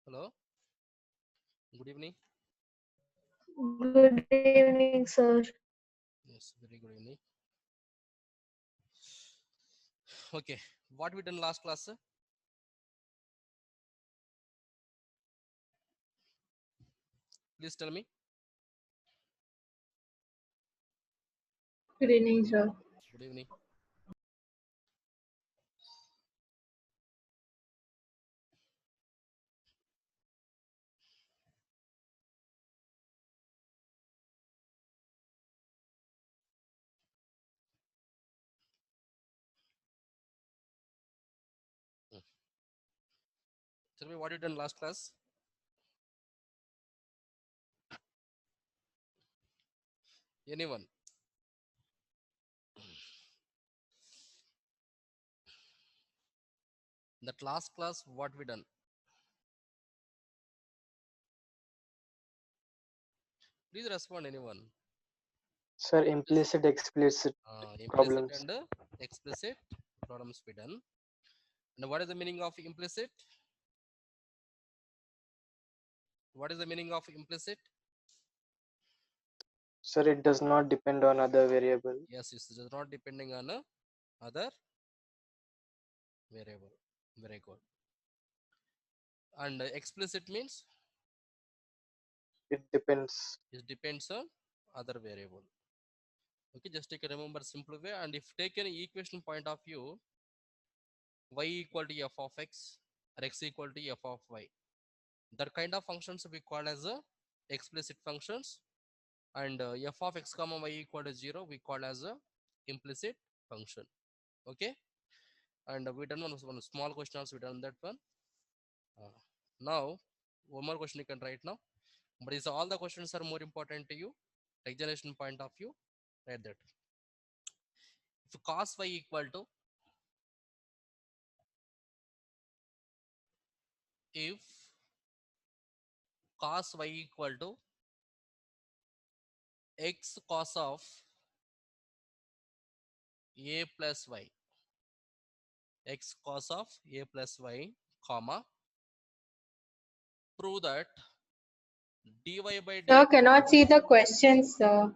Hello, good evening. Good evening, sir. Yes, very good evening. Okay, what we done last class, sir? Please tell me. Good evening, sir. Good evening. Hmm. Tell me what you done last class. Anyone? That last class, what we done? Please respond, anyone. Sir, Yes. implicit, explicit Implicit problems. and explicit problems we done. And what is the meaning of implicit? What is the meaning of implicit? Sir, it does not depend on other variable. Yes, it is not depending on other variable. Very good. And explicit means It depends. it depends on other variable. Okay, just take a remember simple way. And if taken equation point of view, y equal to f of x or x equal to f of y, that kind of functions we call as explicit functions. And f of x comma y equal to 0 we call as a implicit function. Okay, and we done one small question also, we done that one. Uh, Now one more question you can write now, but is all the questions are more important to you, examination point of view. Write that if cos y equal to, if cos y equal to x cos of a plus y, x cos of a plus y, comma, prove that dy by Sir, dx. cannot see the questions, sir.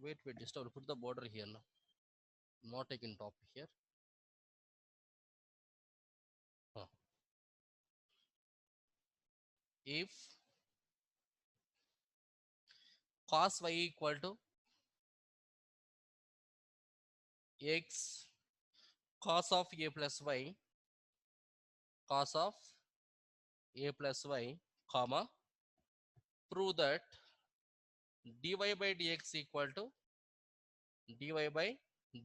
Wait, just I'll put the border here now, not taking top here. Huh. If cos y equal to x cos of a plus y, cos of a plus y, comma, prove that dy by dx equal to, dy by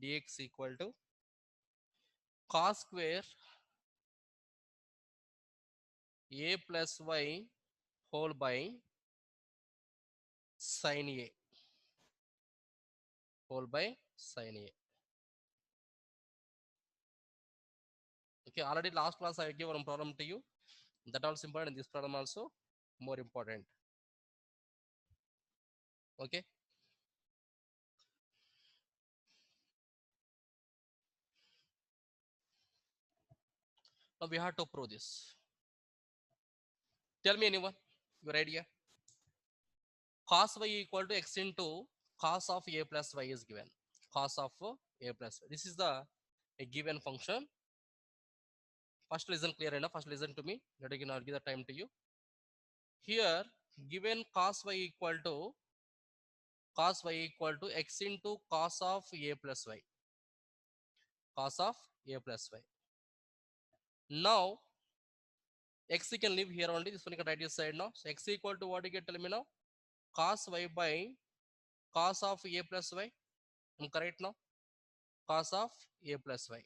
dx equal to cos square a plus y whole by sin a, whole by sin a. Okay, already last class I gave one problem to you. That also important. This problem also more important. Okay. Now we have to prove this. Tell me anyone your idea. Cos y equal to x into cos of a plus y is given. Cos of a plus y. This is the a given function. First listen clear enough. First listen to me. Let me give the time to you. Here given cos y equal to x into cos of a plus y. Cos of a plus y. Now x you can leave here only. This one you can write this side now. So x equal to what you get, tell me now. Cos y by cos of a plus y. I'm correct now. Cos of a plus y.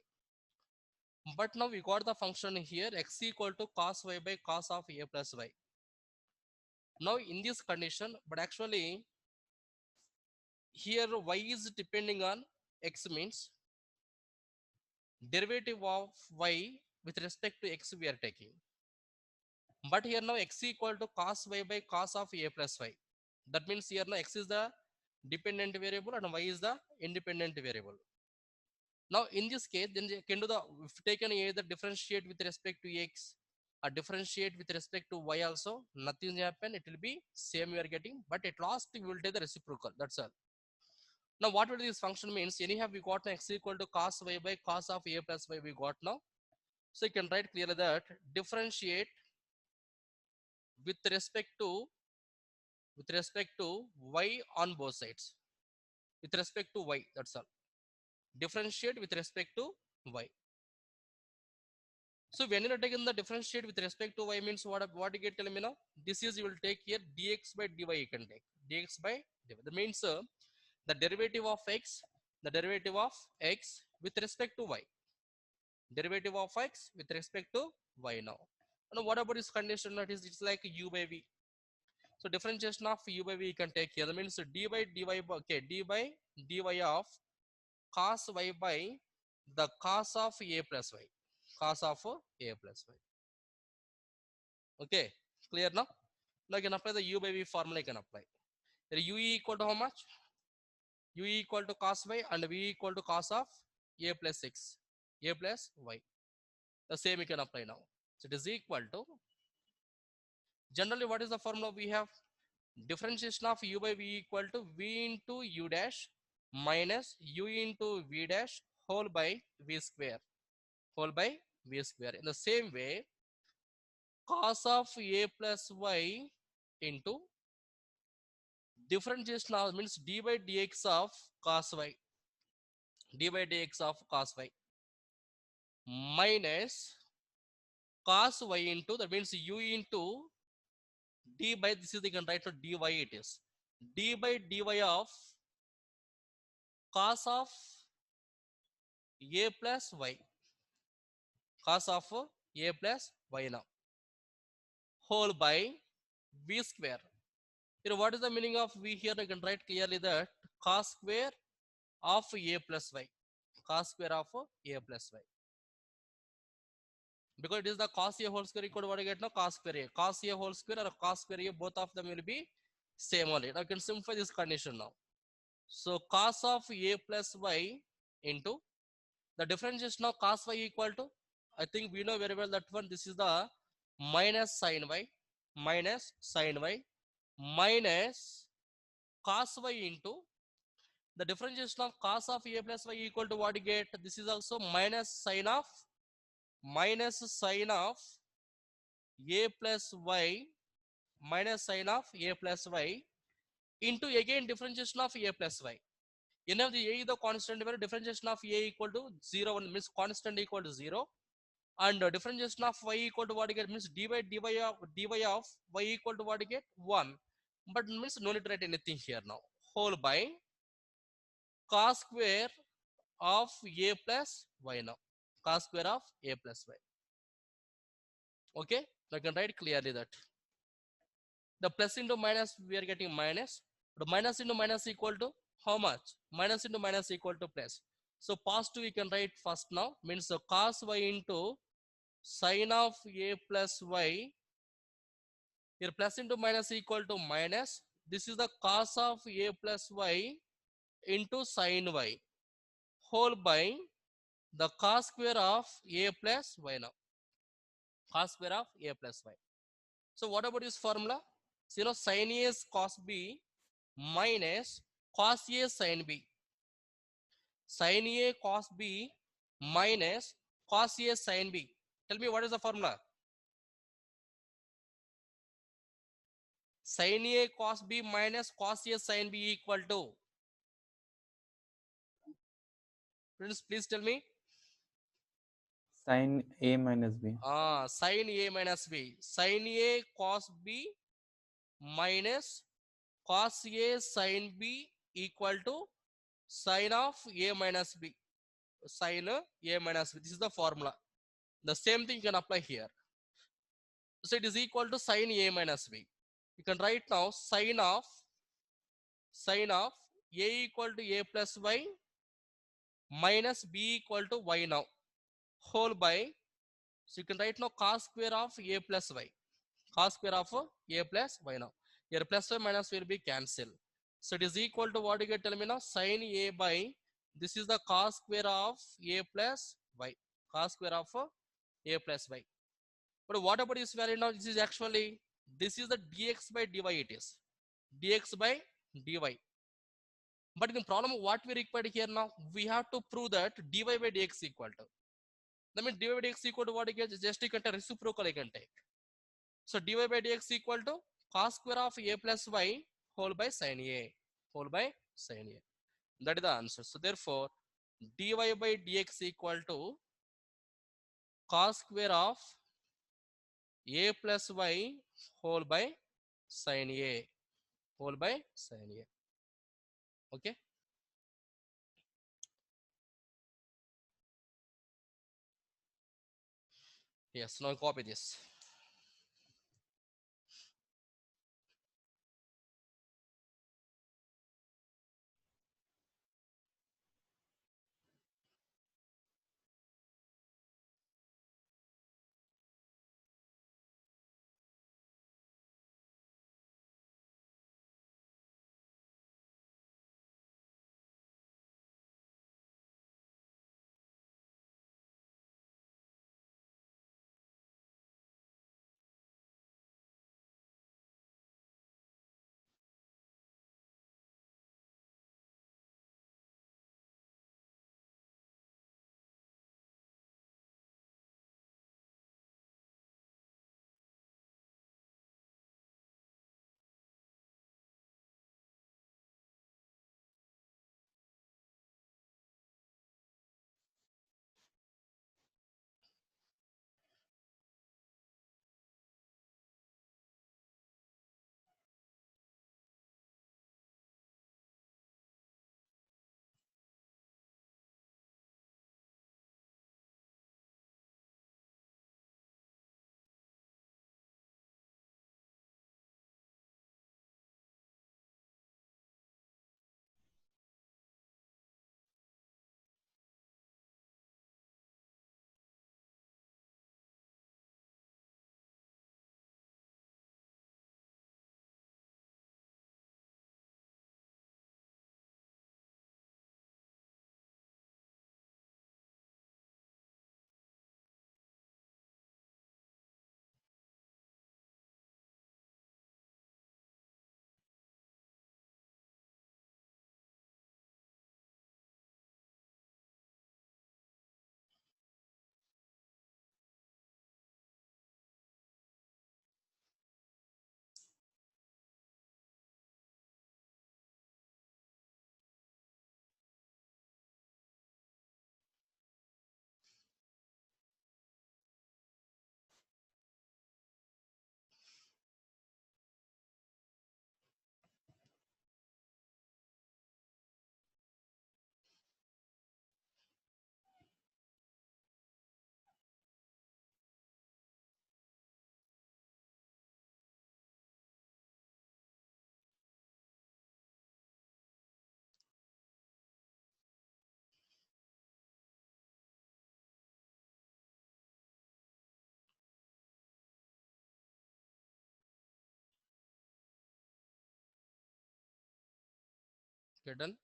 But now we got the function here x equal to cos y by cos of a plus y. Now in this condition, but actually here y is depending on x means derivative of y with respect to x we are taking. But here now x equal to cos y by cos of a plus y. That means here now x is the dependent variable and y is the independent variable. Now in this case, then you can do the, if taken either differentiate with respect to x or differentiate with respect to y also, nothing will happen. It will be same you are getting, but at last we will take the reciprocal. That's all. Now what will this function means? Anyhow we got x equal to cos y by cos of a plus y we got now. So you can write clearly that differentiate with respect to y on both sides. With respect to y, that's all. Differentiate with respect to y. So when you are taking the differentiate with respect to y means what you get, tell me now. This is you will take here dx by dy you can take. Dx by dy. That means the derivative of x with respect to y. Derivative of x with respect to y now. And what about this condition that is it's like u by v. So differentiation of u by v you can take here. That means d by dy by d by dy of cos y by the cos of a plus y. Cos of a plus y. Okay, clear now? Now you can apply the u by v formula you can apply. Here u equal to how much? U equal to cos y and v equal to cos of a plus x. A plus y. The same you can apply now. So it is equal to, generally what is the formula we have? Differentiation of u by v equal to v into u dash minus u into v dash whole by v square. Whole by v square. In the same way, cos of a plus y into differentiation of means d by dx of cos y. D by dx of cos y minus cos y into, that means u into d by, this is the can write to dy it is. D by dy of cos of a plus y. Cos of a plus y now. Whole by v square. Here what is the meaning of v here? I can write clearly that cos square of a plus y. Cos square of a plus y. Because it is the cos a whole square equal to what I get now, cos square a. Cos a whole square or cos square a, both of them will be same only. Now I can simplify this condition now. So cos of a plus y into the differentiation of cos y equal to, I think we know very well that one, this is the minus sin y minus cos y into the differentiation of cos of a plus y equal to what you get. This is also minus sin of a plus y into again differentiation of a plus y. You know the a is the constant value, differentiation of a equal to 0 1 means constant equal to 0, and differentiation of y equal to what you get means dy of y equal to what you get 1, but means no need to write anything here now. Whole by cos square of a plus y now. Cos square of a plus y. Okay, I can write clearly that the plus into minus we are getting minus. The minus into minus equal to how much? Minus into minus equal to plus. So positive we can write first now, means cos y into sin of a plus y. Here plus into minus equal to minus. This is the cos of a plus y into sin y whole by the cos square of a plus y now. Cos square of a plus y. So what about this formula? So you know sin a is cos b minus cos a sin b. Sin a cos b minus cos a sin b. Tell me what is the formula? Sin a cos b minus cos a sin b equal to. Friends, please tell me. Sin A minus B. Sin a minus b. Sin a cos b minus cos a sin b equal to sin of a minus b. Sin a minus b. This is the formula. The same thing you can apply here. So it is equal to sin a minus b. You can write now sin of a equal to a plus y minus b equal to y now whole by, so you can write now cos square of a plus y, cos square of a plus y now. Here plus y minus will be cancel. So it is equal to what you get, tell me now, sin a by, this is the cos square of a plus y, cos square of a plus y. But what about this value now? This is actually, this is the dx by dy, it is dx by dy. But in the problem, what we required here now, we have to prove that dy by dx equal to, that means dy by dx equal to what you get, just you can take reciprocal, you can take. So dy by dx equal to cos square of a plus y whole by sin a, whole by sin a. That is the answer. So therefore, dy by dx equal to cos square of a plus y whole by sin a, whole by sin a. Okay. Yes. Now copy this. Okay, done.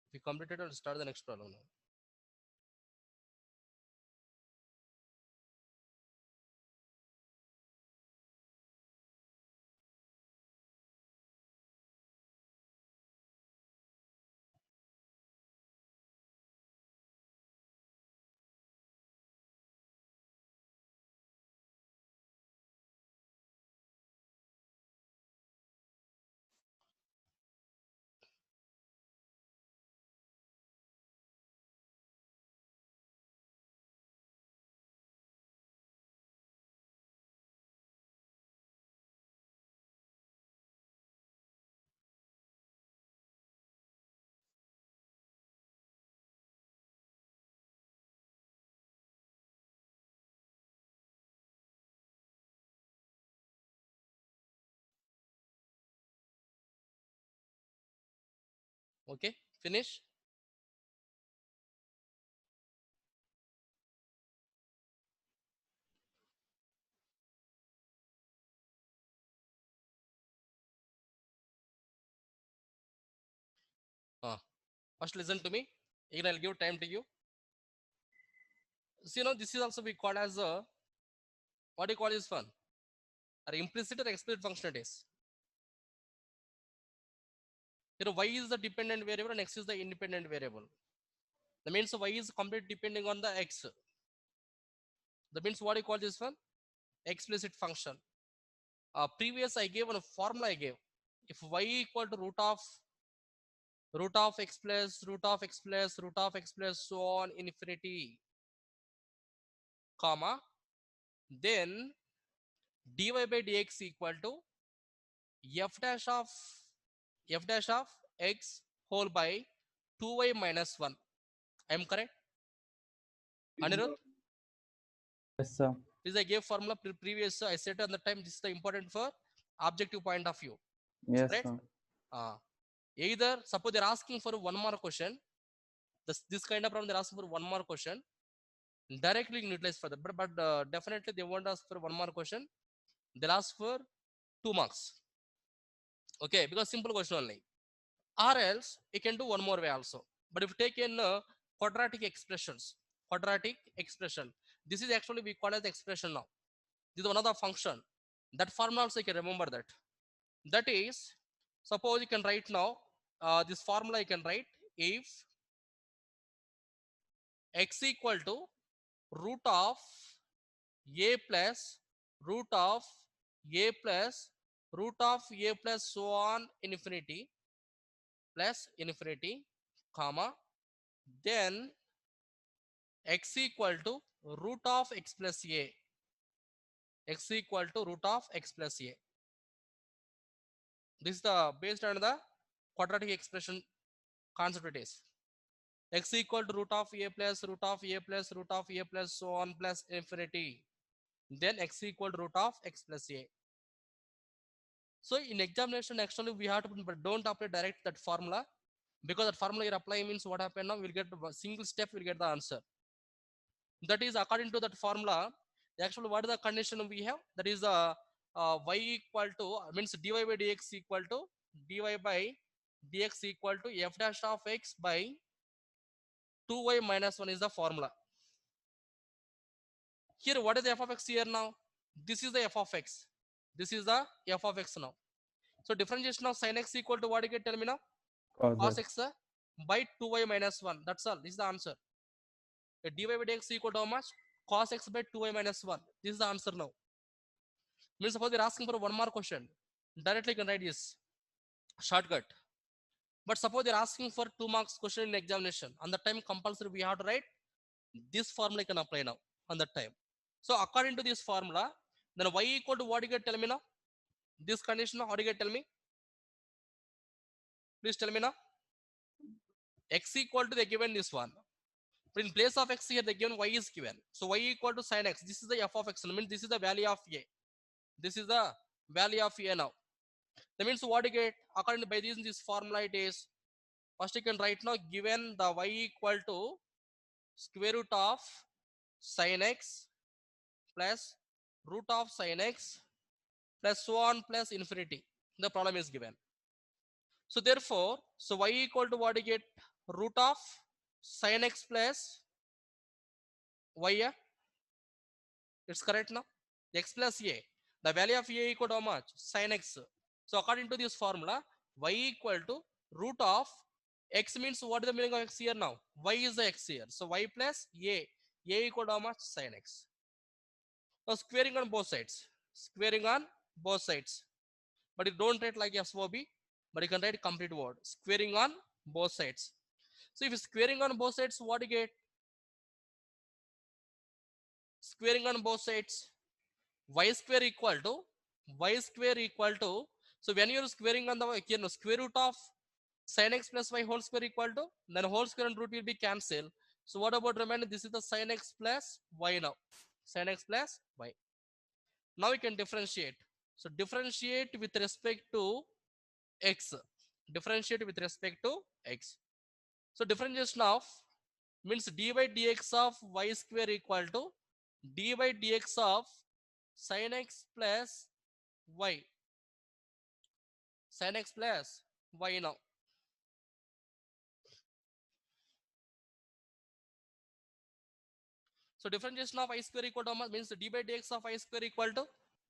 If you completed, I'll start the next problem now. Okay, finish. First listen to me. Again, I'll give time to you. So, this is also we call as a, what do you call this one? Or implicit or explicit functionalities. Y is the dependent variable and x is the independent variable. That means y is completely depending on the x. That means what do you call this one? Explicit function. Previous I gave a formula I gave. If y equal to root of x plus root of x plus root of x plus so on infinity, comma, then dy by dx equal to f dash of x whole by 2y minus 1. I am correct? Anirudh? Yes, sir. This I gave formula previous. I said at the time this is the important for objective point of view. Yes, Right? sir. Either suppose they're asking for one more question. This kind of problem they're asking for one more question. Directly utilize for that. But definitely they won't ask for one more question. They'll ask for 2 marks. Okay, because simple question only. Or else you can do one more way also. But if you take in quadratic expressions, this is actually we call as expression now. This is one of the function. That formula also you can remember that. That is, suppose you can write now, this formula you can write if x equal to root of a plus root of a plus root of a plus so on infinity plus infinity, comma, then x equal to root of x plus a, x equal to root of x plus a. This is the based on the quadratic expression concept it is. X equal to root of a plus root of a plus root of a plus so on plus infinity. Then x equal to root of x plus a. So in examination actually we have to put, but don't apply direct that formula, because that formula you're applying means what happened now, we'll get a single step, we'll get the answer. That is according to that formula. Actually, what is the condition we have? That is y equal to means dy by dx equal to dy by dx equal to f dash of x by 2y minus 1 is the formula. Here, what is the f of x here now? This is the f of x. This is the f of x now. So differentiation of sin x equal to what you get? Tell me now. Cos x by 2y minus 1. That's all. This is the answer. Dy by dx equal to how much? Cos x by 2y minus 1. This is the answer now. Means suppose they're asking for one more question. Directly you can write this. Shortcut. But suppose they're asking for 2 marks question in examination. On the time compulsory we have to write this formula you can apply now on that time. So according to this formula, then y equal to what you get? Tell me now. This condition, how do you get? Tell me. Please tell me now. X equal to they given this one. But in place of x here, they given y is given. So y equal to sin x. This is the f of x. I mean, this is the value of a. This is the value of a now. That means what you get? According to by using this formula, it is first you can write now, given the y equal to square root of sin x plus root of sin x plus so on plus infinity. The problem is given. So therefore, so y equal to what you get? Root of sin x plus y. Yeah? It's correct now. X plus a. The value of a equal to how much? Sin x. So according to this formula, y equal to root of x means what is the meaning of x here now? Y is the x here. So y plus a. A equal to how much? Sin x. Now squaring on both sides. Squaring on both sides. But you don't write like SOB, but you can write complete word. Squaring on both sides. So if you're squaring on both sides, what do you get? Squaring on both sides. Y square equal to so when you're squaring on the square root of sin x plus y whole square equal to, then whole square and root will be cancelled. So what about remaining? This is the sin x plus y now. Sin x plus y. Now we can differentiate. So differentiate with respect to x. differentiate with respect to x. So differentiation of means dy by dx of y square equal to dy by dx of sin x plus y. Sin x plus y now. So differentiation of I square equal to how much means d by dx of I square equal to,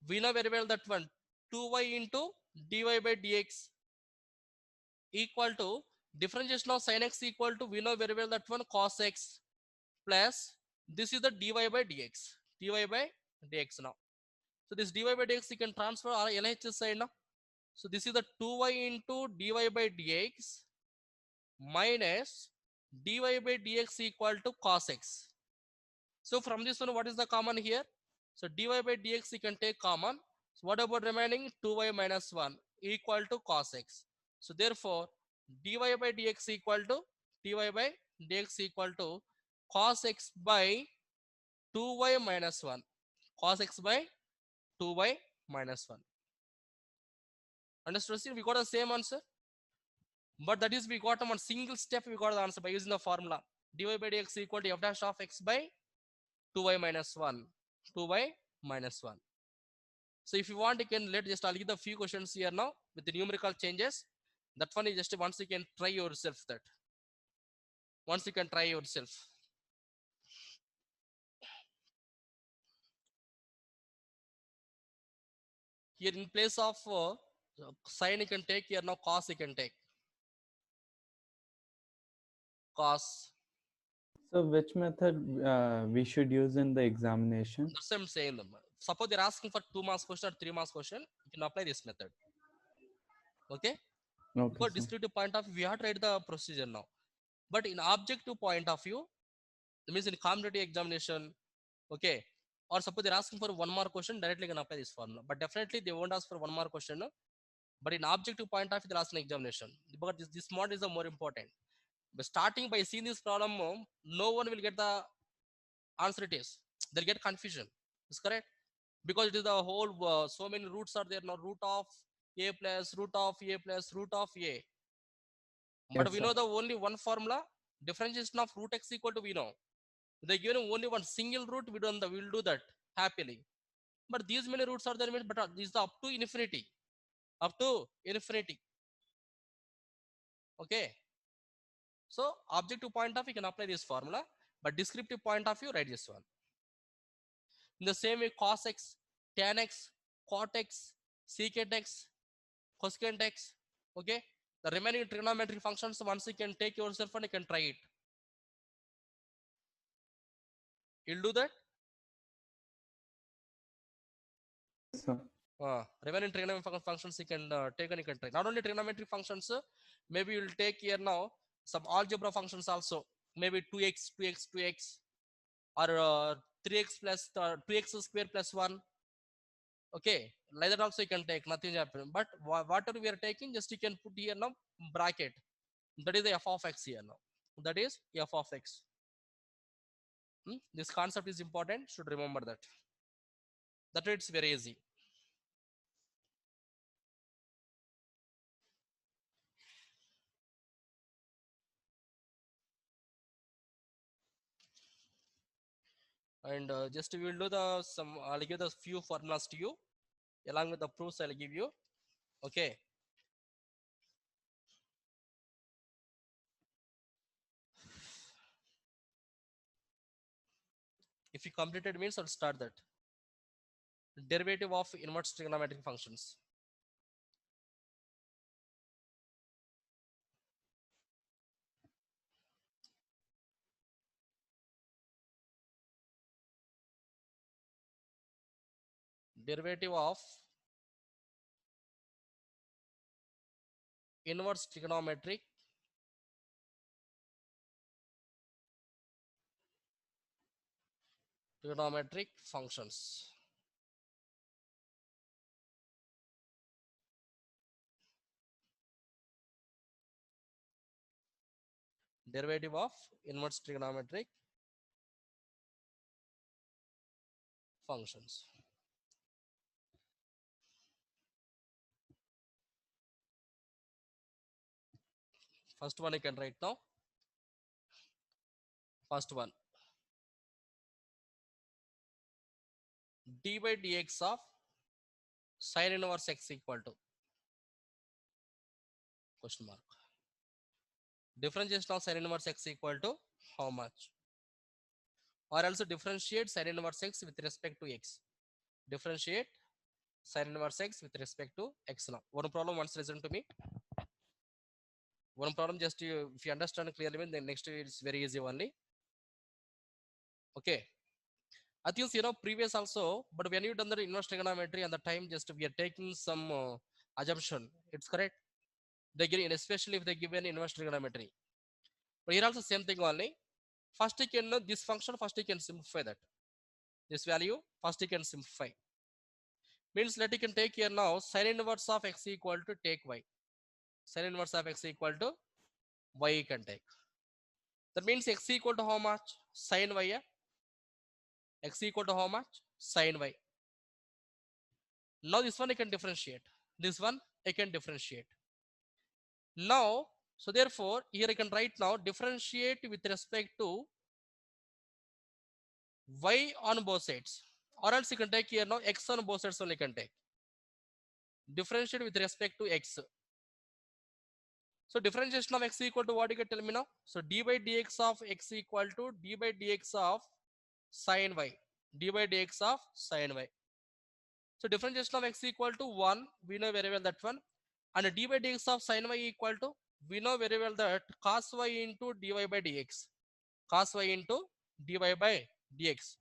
we know very well that one 2y into dy by dx equal to differentiation of sin x equal to, we know very well that one cos x plus this is the dy by dx. dy by dx now. So this dy by dx you can transfer our LHS side now. So this is the 2y into dy by dx minus dy by dx equal to cos x. So from this one, what is the common here? So dy by dx you can take common. So what about remaining 2y minus 1 equal to cos x. So therefore dy by dx equal to dy by dx equal to cos x by 2y minus 1. Cos x by 2y minus 1. Understood? See, we got the same answer. But that is we got on one single step, we got the answer by using the formula. Dy by dx equal to f dash of x by 2y minus 1. 2y minus 1. So if you want, you can I'll give the few questions here now with the numerical changes. That one is just once you can try yourself that. Once you can try yourself. Here in place of sin you can take, here now cos you can take. Cos. So which method we should use in the examination? That's what I'm saying them. Suppose they're asking for 2 marks question or 3 marks question, you can apply this method. Okay? Okay, Because sir. descriptive point of view, we have tried the procedure now. But in objective point of view, that means in competitive examination, okay, or suppose they're asking for 1 mark question, directly can apply this formula. But definitely they won't ask for 1 mark question. No? But in objective point of view, they're asking examination. Because this model is the more important. But starting by seeing this problem, no one will get the answer it is. They'll get confusion. Is correct? Because it is the whole, so many roots are there now, root of a plus, root of a plus, root of a. But Yes, we sir. know the only one formula, differentiation of root x equal to we know. They given only one single root, we'll do that happily. But these many roots are there, but this is up to infinity. Up to infinity. Okay. So objective point of view, you can apply this formula, but descriptive point of view, write this one. In the same way, cos x, tan x, cot x, secant x, cosecant x. Okay. The remaining trigonometric functions, once you can take yourself and you can try it. You'll do that. So Remaining trigonometric functions you can take and you can try. Not only trigonometric functions, maybe you'll take here now some algebra functions also. Maybe 2x, 2x, 2x, or 3x plus 2x square plus 1. Okay, like that also you can take, nothing happen. But whatever we are taking, just you can put here now bracket. That is the f of x here now. That is f of x. This concept is important, should remember that. That way it's very easy. And just we will do the some, I'll give the few formulas to you along with the proofs I'll give you. Okay. If you completed means I'll start that. Derivative of inverse trigonometric functions. Derivative of inverse trigonometric functions. Derivative of inverse trigonometric functions. First one you can write now. First one, d by dx of sin inverse x equal to question mark. Differentiation of sin inverse x equal to how much? Or also differentiate sin inverse x with respect to x. Differentiate sin inverse x with respect to x now. One problem once listen to me. One problem just you, if you understand clearly, then next is very easy only. Okay. I think you know previous also, but when you done the inverse trigonometry and the time just we are taking some assumption. It's correct. They give, especially if they give an inverse trigonometry. But here also same thing only. First you can know this function. First you can simplify that. This value first you can simplify. Means let you can take here now sin inverse of x equal to take y. Sin inverse of x equal to y you can take. That means x equal to how much? Sin y. Yeah? X equal to how much? Sin y. Now this one I can differentiate. This one I can differentiate. Now, so therefore, here I can write now differentiate with respect to y on both sides. Or else you can take here now x on both sides only can take. Differentiate with respect to x. So differentiation of x equal to what you can tell me now? So d by dx of x equal to d by dx of sin y. D by dx of sin y. So differentiation of x equal to 1, we know very well that one. And d by dx of sin y equal to, we know very well that cos y into dy by dx. Cos y into dy by dx.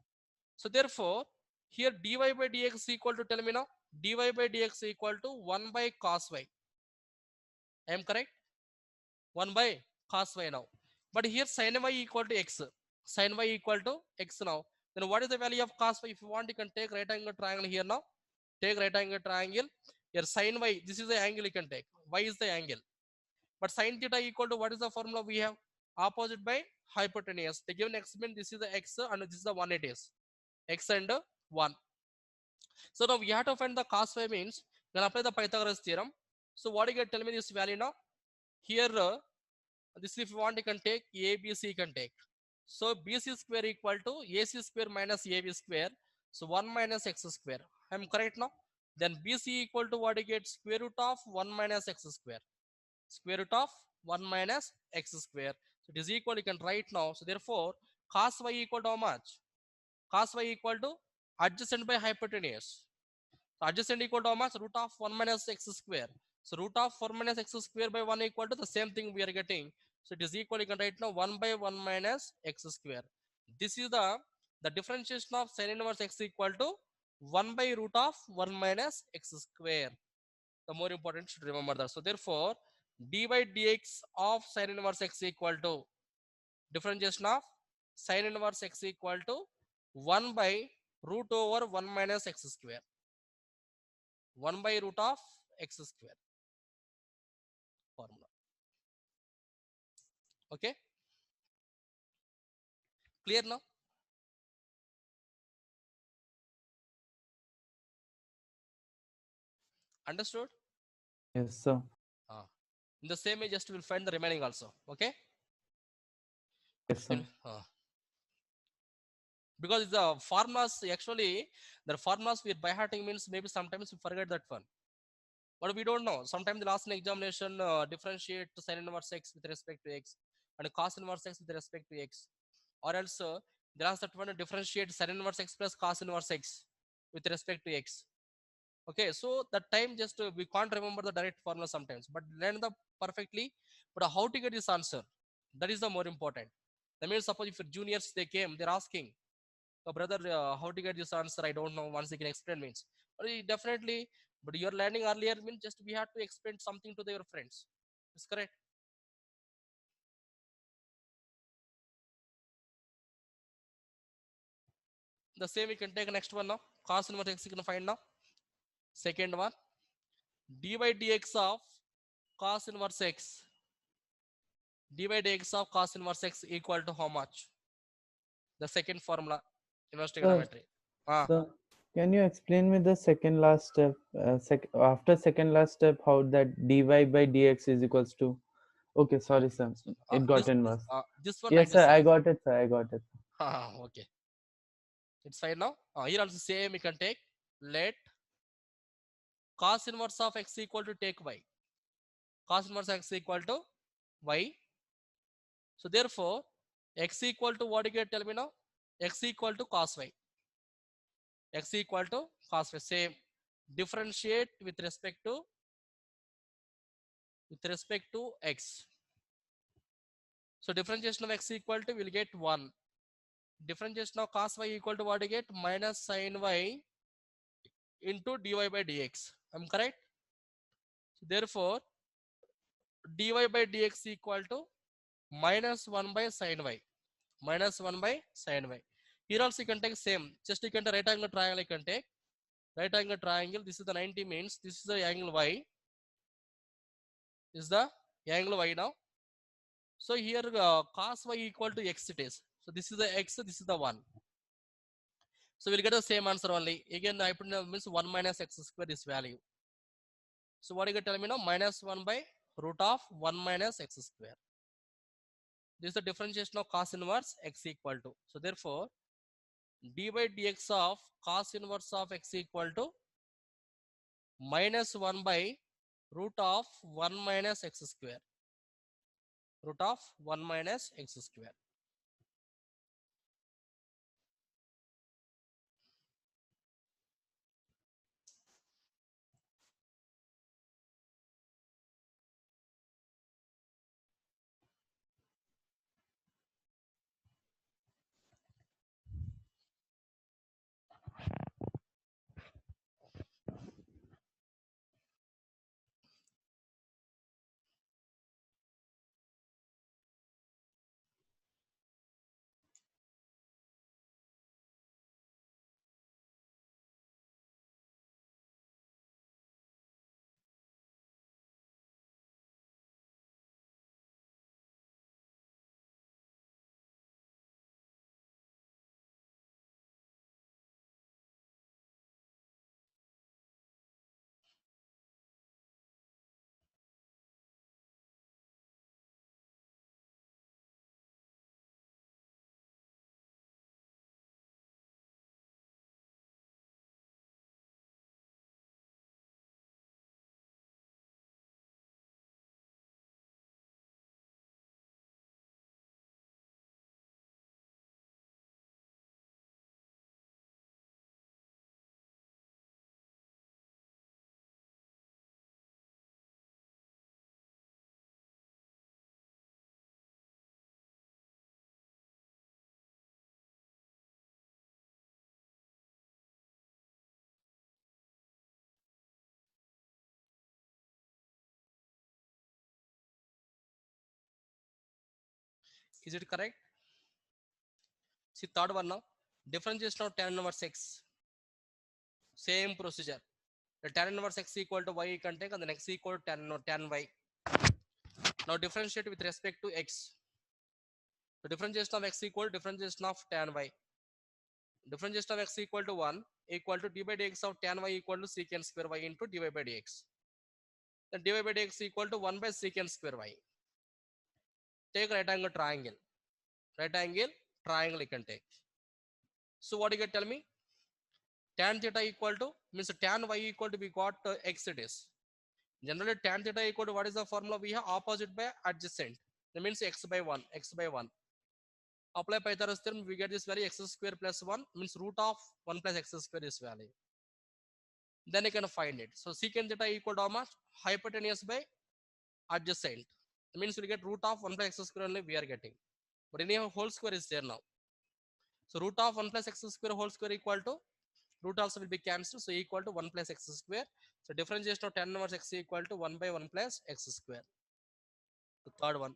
So therefore, here dy by dx equal to, tell me now, dy by dx equal to 1 by cos y. I am correct? 1 by cos y now. But here sin y equal to x. Sin y equal to x now. Then what is the value of cos y? If you want, you can take right angle triangle here now. Take right angle triangle. Here sin y, this is the angle you can take. Y is the angle. But sin theta equal to what is the formula we have? Opposite by hypotenuse. They given experiment, this is the x and this is the 1 it is. X and 1. So now we have to find the cos y means, then apply the Pythagoras theorem. So what you can tell me this value now? Here, this if you want you can take ABC you can take. So BC square equal to AC square minus AB square. So 1 minus x square. I am correct now? Then BC equal to what you get? Square root of 1 minus x square. Square root of 1 minus x square. So it is equal, you can write now. So therefore, cos y equal to how much? Cos y equal to adjacent by hypotenuse. So adjacent equal to how much? Root of 1 minus x square. So root of 4 minus x square by 1 equal to the same thing we are getting. So it is equal, you can write now 1 by 1 minus x square. This is the differentiation of sin inverse x equal to 1 by root of 1 minus x square. The more important should remember that. So therefore, d by dx of sin inverse x equal to differentiation of sin inverse x equal to 1 by root over 1 minus x square. 1 by root of x square formula. Okay, clear now? Understood? Yes, sir. In the same way, just we'll find the remaining also. Okay, Yes, sir. because the formulas actually, the formulas we are by hearting means maybe sometimes we forget that one, but we don't know. Sometimes the last examination differentiate sin inverse x with respect to x and cos inverse x with respect to x, or else there is that one differentiate sin inverse x plus cos inverse x with respect to x. Okay, so that time just we can't remember the direct formula sometimes, but learn the perfectly. But how to get this answer? That is the more important. That means suppose if your juniors they came, they're asking, oh, brother, how to get this answer? I don't know. Once they can explain means, but definitely. But you're learning earlier means just we have to explain something to their friends. Is correct? The same we can take next one now. Cos inverse x you can find now. Second one, d by dx of cos inverse x. D by dx of cos inverse x equal to how much? The second formula, inverse trigonometry. So can you explain me the second last step? After second last step, how that dy by dx is equals to Okay, sorry, sir. It got this, inverse. this one Yes, like sir. this. I got it, sir. I got it. Okay, it's fine now. Here also same we can take. Let cos inverse of x equal to take y. Cos inverse x equal to y. So therefore, x equal to what you get? Tell me now. X equal to cos y. X equal to cos y. Same. Differentiate with respect to x. So differentiation of x equal to will get 1. Differentiation of cos y equal to what you get? Minus sin y into dy by dx. I'm correct? So therefore, dy by dx equal to minus 1 by sin y. Minus 1 by sin y. Here also you can take same. Just you can take right angle triangle, you can take. Right angle triangle, this is the 90 means this is the angle y. This is the angle y now. So here cos y equal to x it is. So this is the x, this is the 1. So we'll get the same answer only. Again, I put means 1 minus x square this value. So what you can tell me now? Minus 1 by root of 1 minus x square. This is the differentiation of cos inverse x equal to. So therefore, d by dx of cos inverse of x equal to minus 1 by root of 1 minus x square. Root of 1 minus x square. Is it correct? See third one now. Differentiation of tan inverse x. Same procedure. The tan inverse x equal to y you can take and then x equal to tan y. Now differentiate with respect to x. The differentiation of x equal to differentiation of tan y. Differentiation of x equal to 1 equal to d by dx of tan y equal to secant square y into dy by dx. Then dy by dx equal to 1 by secant square y. Take right angle triangle. Right angle triangle you can take. So what you can tell me? Tan theta equal to means tan y equal to we got x it is. Generally tan theta equal to what is the formula we have? Opposite by adjacent. That means x by 1. X by 1. Apply Pythagoras theorem, we get this value x square plus 1 means root of 1 plus x square is value. Then you can find it. So secant theta equal to how much? Hypotenuse by adjacent. That means we get root of 1 plus x square only we are getting. But anyhow whole square is there now. So root of 1 plus x square whole square equal to root also will be cancelled. So equal to 1 plus x square. So differentiation of tan inverse x equal to 1 by 1 plus x square. The third one.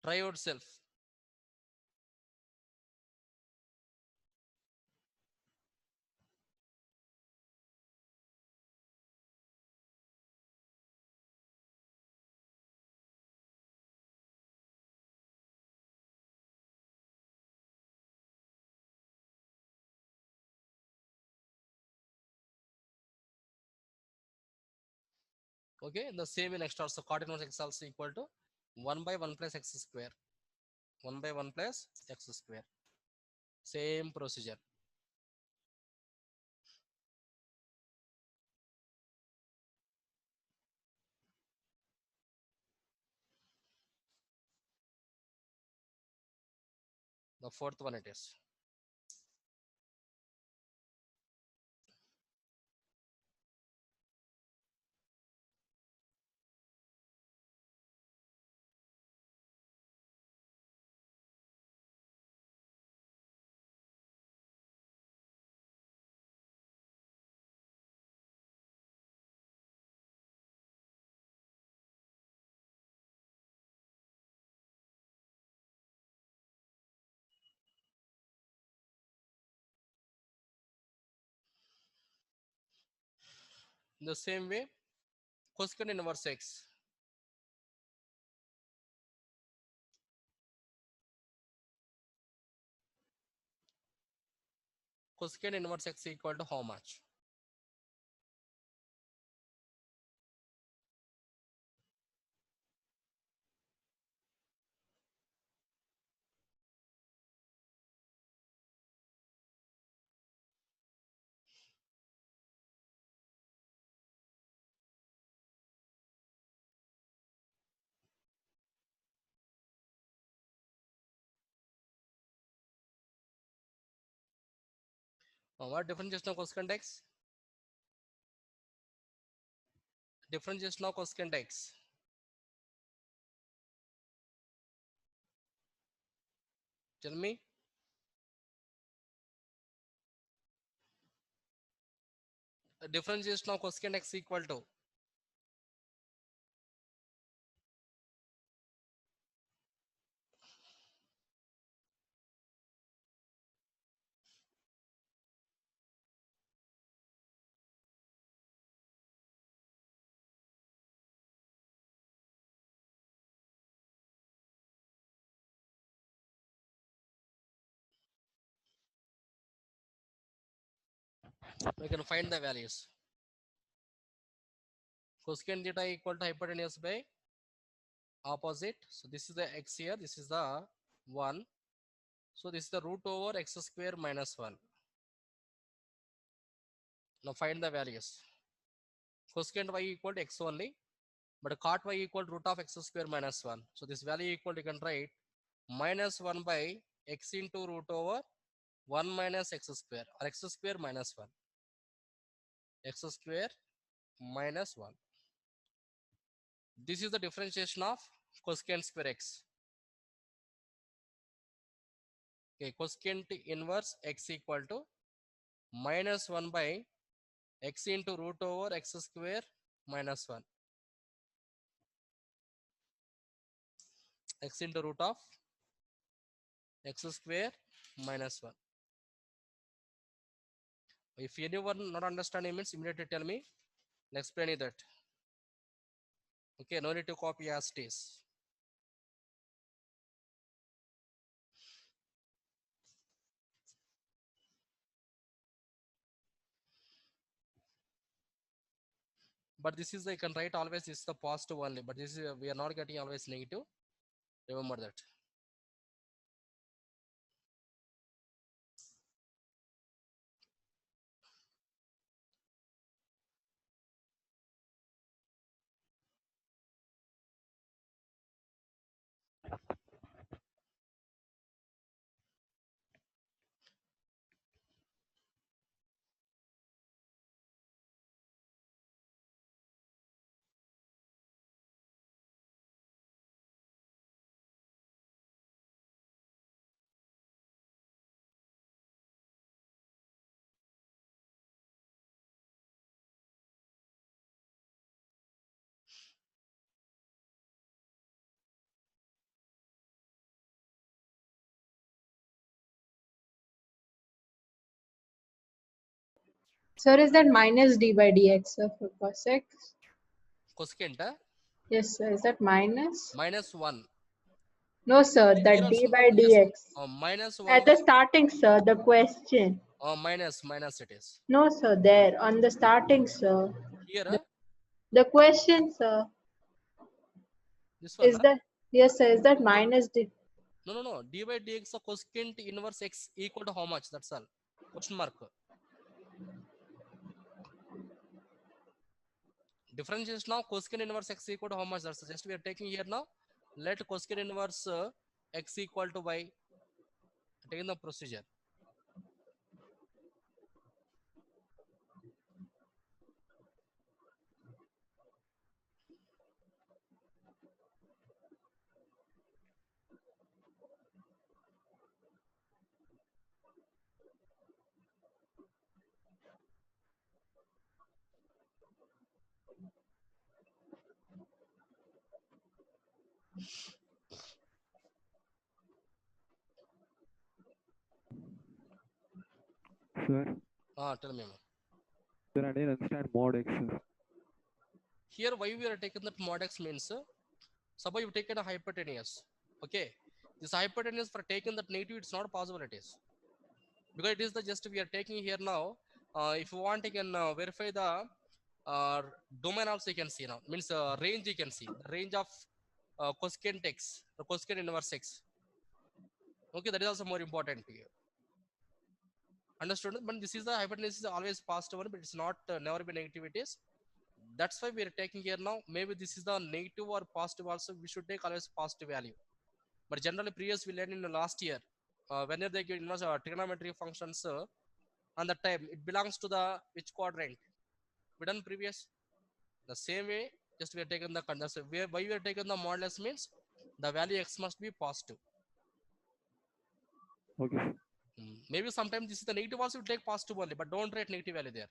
Try yourself. Okay, the same in next also cot inverse x also equal to 1 by 1 plus x square. 1 by 1 plus x square. Same procedure. The fourth one it is. In the same way, cosecant inverse x. Cosecant inverse x equal to how much? What differentiation of cosecant x? Differentiation of cosecant x. Tell me. Differentiation of cosecant x equal to we can find the values. Cosecant theta equal to hypotenuse by opposite. So this is the x here. This is the 1. So this is the root over x square minus 1. Now find the values. Cosecant y equal to x only. But cot y equal to root of x square minus 1. So this value equal to, you can write minus 1 by x into root over 1 minus x square or x square minus 1. X square minus 1. This is the differentiation of cosecant square x. Okay, cosecant inverse x equal to minus 1 by x into root over x square minus 1. X into root of x square minus 1. If anyone not understanding means immediately tell me. I'll explain you that. Okay, no need to copy as it is. But this is, I can write always this is the positive only, but this is we are not getting always negative. Remember that. Sir, is that minus d by dx, sir, for cos x? Cosecant, Yes, sir. Is that minus? minus 1. No, sir. Here That d also, by yes, dx. minus 1 At by the starting, sir, the question. minus it is. No, sir. There on the starting, sir. Here, The question, sir, this one, is that yes, sir. Is that minus d? no. D by dx of cosecant inverse x equal to how much? That's all. Question mark. Differentiation of cosecant inverse x equal to how much? That's just we are taking here now. Let cosecant inverse x equal to y. Taking the procedure. Sir, Tell me. sir, I didn't understand mod x. Sir. Here, why we are taking that mod x means, suppose you take a hypotenuse. Okay, this hypotenuse for taking that negative, it's not possible. It is because it is the just we are taking here now. If you want, you can verify the uh, domain also. You can see now means range. You can see the range of cosecant x, the cosecant inverse x. Okay, that is also more important to you. Understood? But this is the hypotenuse is always positive one, but it's not never be negative. It is. That's why we are taking here now. Maybe this is the negative or positive also. We should take always positive value. But generally, previous we learned in the last year, whenever they give trigonometry functions on the time, it belongs to the which quadrant? We done previous. The same way, just we are taking the conjunction. Why we are taking the modulus means the value x must be positive. Okay. Sir. Maybe sometimes this is the negative also, we take positive only, but don't write negative value there.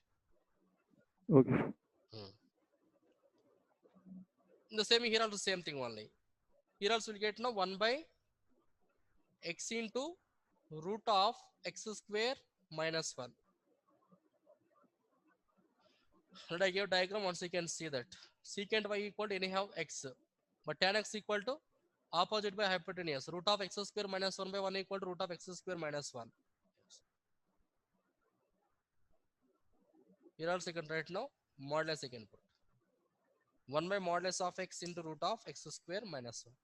Okay. Sir. The same here also same thing only. Here also we get now 1 by x into root of x square minus 1. And I gave diagram once you can see that secant y equal to anyhow x, but tan x equal to opposite by hypotenuse root of x square minus 1 by 1 equal to root of x square minus 1. Here also you can write now modulus you can put 1 by modulus of x into root of x square minus 1.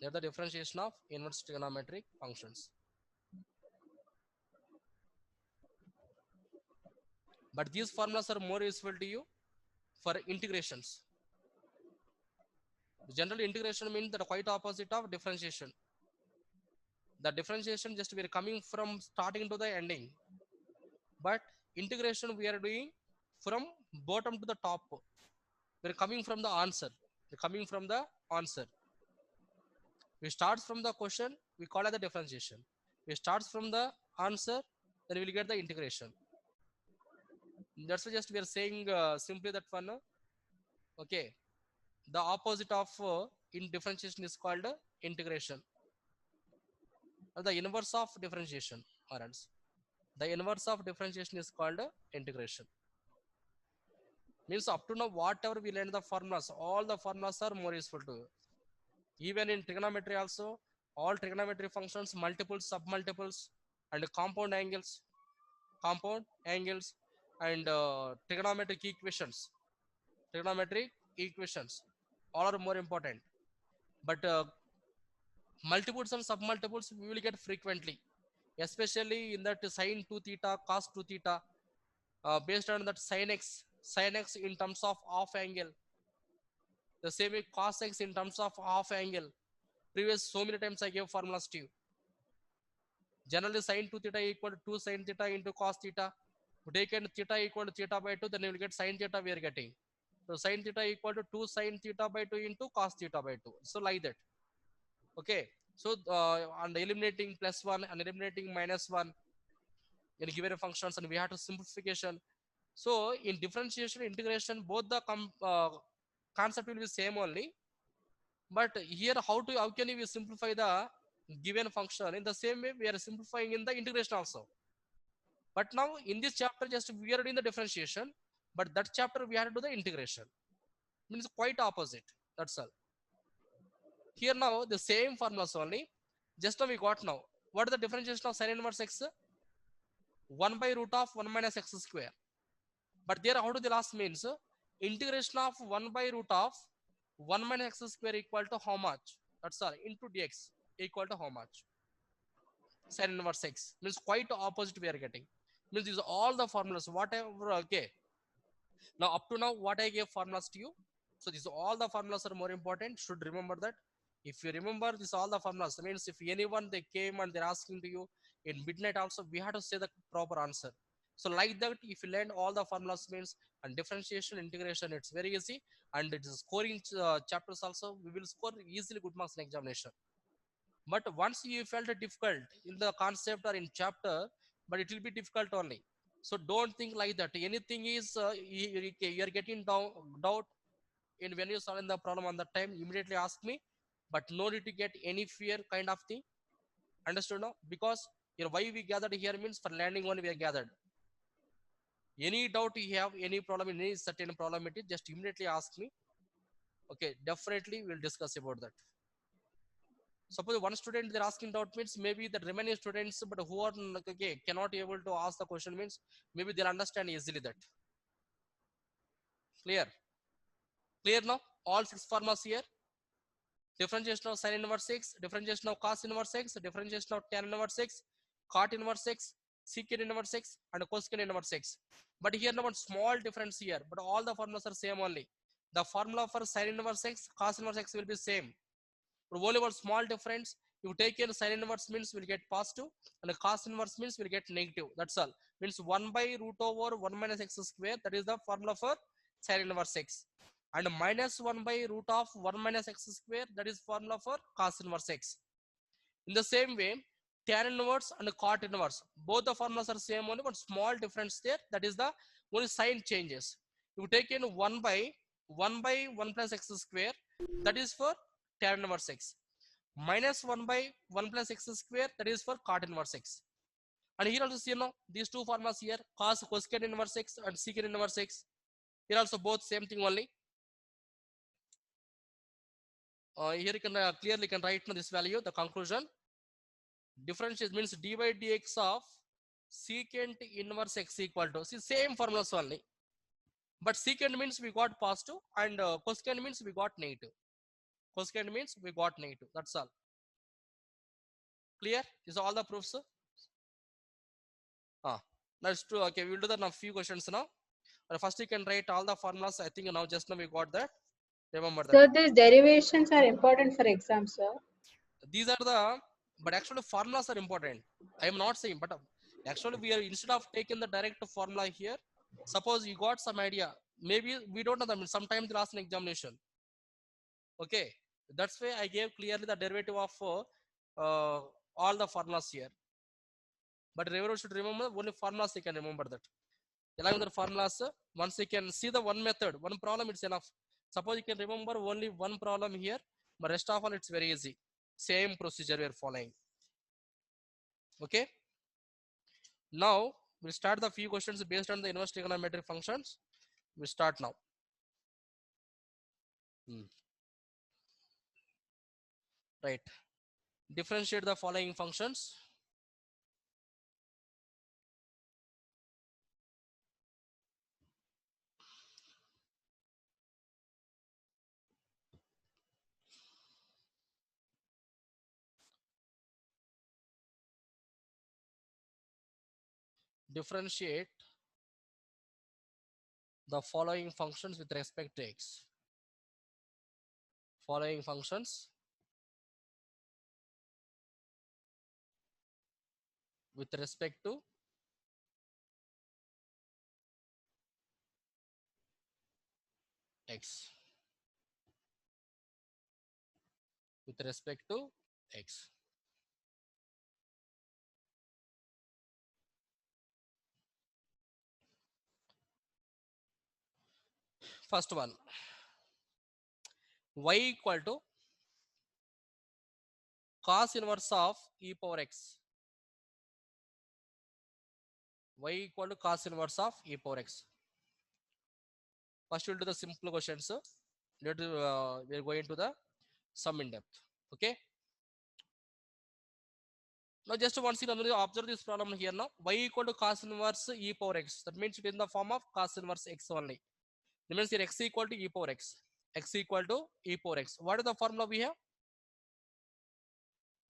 They are the differentiation of inverse trigonometric functions. But these formulas are more useful to you for integrations. General integration means the quite opposite of differentiation. The differentiation just we are coming from starting to the ending, but integration we are doing from bottom to the top. We are coming from the answer. We are coming from the answer. We start from the question, we call it the differentiation. We start from the answer, then we will get the integration. That's why just we are saying simply that one. Okay, the opposite of in differentiation is called integration, or the inverse of differentiation, or else the inverse of differentiation is called integration. Means up to now whatever we learned the formulas, all the formulas are more useful to you. Even in trigonometry also, all trigonometry functions, multiples, submultiples, and compound angles, and trigonometric equations. Trigonometric equations, all are more important. But multiples and submultiples we will get frequently, especially in that sine 2 theta, cos 2 theta, based on that sin x in terms of half angle. The same way cos x in terms of half angle. Previous so many times I gave formulas to you. Generally sin 2 theta equal to 2 sin theta into cos theta. Take and theta equal to theta by 2, then you will get sin theta we are getting. So sin theta equal to 2 sin theta by 2 into cos theta by 2. So like that. Okay. So and eliminating plus 1 and eliminating minus 1 in given functions, and we have to simplification. So in differentiation integration, both the concept will be same only. But here how can we simplify the given function? In the same way we are simplifying in the integration also. But now in this chapter, just we are doing the differentiation, but that chapter we have to do the integration. Means quite opposite. That's all. Here now the same formulas only. Just now we got now. What is the differentiation of sin inverse x? 1 by root of 1 minus x square. But there how do the last means? Integration of 1 by root of 1 minus x square equal to how much? That's all. Into dx equal to how much? Sin inverse x. Means quite opposite we are getting. Means these are all the formulas. Whatever, okay. Now up to now, what I gave formulas to you. So these all the formulas are more important. Should remember that. If you remember this all the formulas, means if anyone they came and they're asking to you in midnight also, we have to say the proper answer. So like that, if you learn all the formulas means and differentiation, integration, it's very easy. And it is scoring chapters also, we will score easily good marks in examination. But once you felt it difficult in the concept or in chapter, but it will be difficult only. So don't think like that. Anything is you are getting doubt in when you solve the problem on that time, immediately ask me. But no need to get any fear kind of thing. Understood now? Because why we gathered here means for learning only we are gathered. Any doubt you have, any problem in any certain problem, it is just immediately ask me. Okay, definitely we'll discuss about that. Suppose one student they're asking doubt means maybe the remaining students, but who are okay cannot able to ask the question means maybe they'll understand easily that. Clear? Clear now? All 6 formulas here. Differentiation of sin inverse x, differentiation of cos inverse x, differentiation of tan inverse x, cot inverse x, secant inverse x, and cosecant inverse x. But here now one small difference here, but all the formulas are same only. The formula for sin inverse x, cos inverse x will be same. But only one small difference. You take in sin inverse means will get positive, and cos inverse means will get negative. That's all. Means 1 by root over 1 minus x square. That is the formula for sin inverse x. And minus 1 by root of 1 minus x square. That is formula for cos inverse x. In the same way, tan inverse and cot inverse. Both the formulas are same only, but small difference there. That is the only sign changes. You take in 1 by 1 plus x square. That is for tan inverse x. Minus 1 by 1 plus x square. That is for cot inverse x. And here also see these two formulas here, cosecant inverse x and secant inverse x. Here also both same thing only. Here you can clearly can write this value, the conclusion. Differentiate means dy dx of secant inverse x equal to, see same formulas only. But secant means we got positive and cosecant means we got negative. Cosecant means we got negative. That's all. Clear? Is all the proofs? That's true. Okay, we'll do that now. Few questions now. First, you can write all the formulas. I think now just now we got that. Remember that. So these derivations are important for exam, sir. These are the, but actually formulas are important. I am not saying, but actually we are instead of taking the direct formula here. Suppose you got some idea. Maybe we don't know them. Sometimes they'll ask an examination. Okay, that's why I gave clearly the derivative of all the formulas here. But everyone should remember only formulas. You can remember that. Along with the formulas, once you can see the one method, one problem, it's enough. Suppose you can remember only one problem here, but rest of all it's very easy. Same procedure we are following. Okay. Now we'll start the few questions based on the inverse trigonometric functions. We start now. Right. Differentiate the following functions. Differentiate the following functions with respect to x. Following functions with respect to x. With respect to x. First one, y equal to cos inverse of e power x. y equal to cos inverse of e power x. First we'll do the simple questions. Later we're going to the sum in depth. Okay. Now just once you observe this problem here now. Y equal to cos inverse e power x. That means it is in the form of cos inverse x only. That means here x equal to e power x. X equal to e power x. What is the formula we have?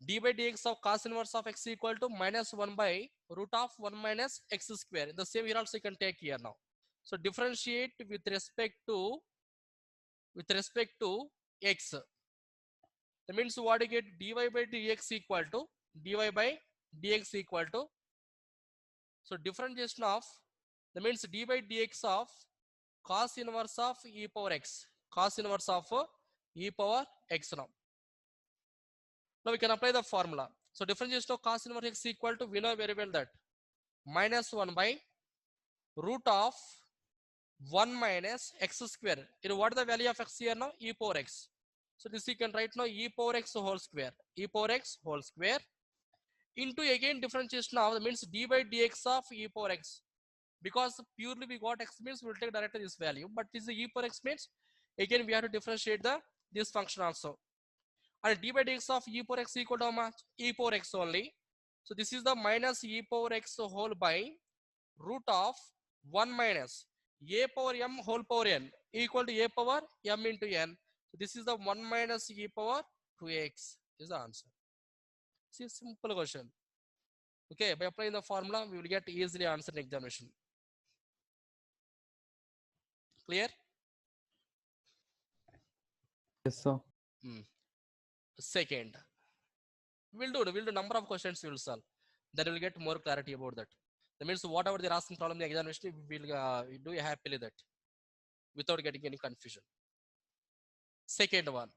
D by dx of cos inverse of x equal to minus 1 by root of 1 minus x square. The same here also you can take here now. So differentiate with respect to x. That means what you get, dy by dx equal to dy by dx equal to, so differentiation of, that means d by dx of cos inverse of e power x, cos inverse of e power x now. Now we can apply the formula. So differentiation of cos inverse x equal to, we know very well that minus 1 by root of 1 minus x square. You know what is the value of x here now? E power x. So this you can write now e power x whole square. E power x whole square into again differentiation of, that means d by dx of e power x. Because purely we got x means we'll take directly this value. But this is e power x means again we have to differentiate this function also. And d by dx of e power x equal to how much? E power x only. So this is the minus e power x whole by root of 1 minus a power m whole power n equal to a power m into n. So this is the 1 minus e power 2x is the answer. See, simple question. Okay, by applying the formula, we will get easily answer in examination. Clear? Yes, sir. Second, we'll do number of questions we will solve. Then we'll get more clarity about that. That means whatever they're asking problem in the examination, we will do happily that without getting any confusion. Second one,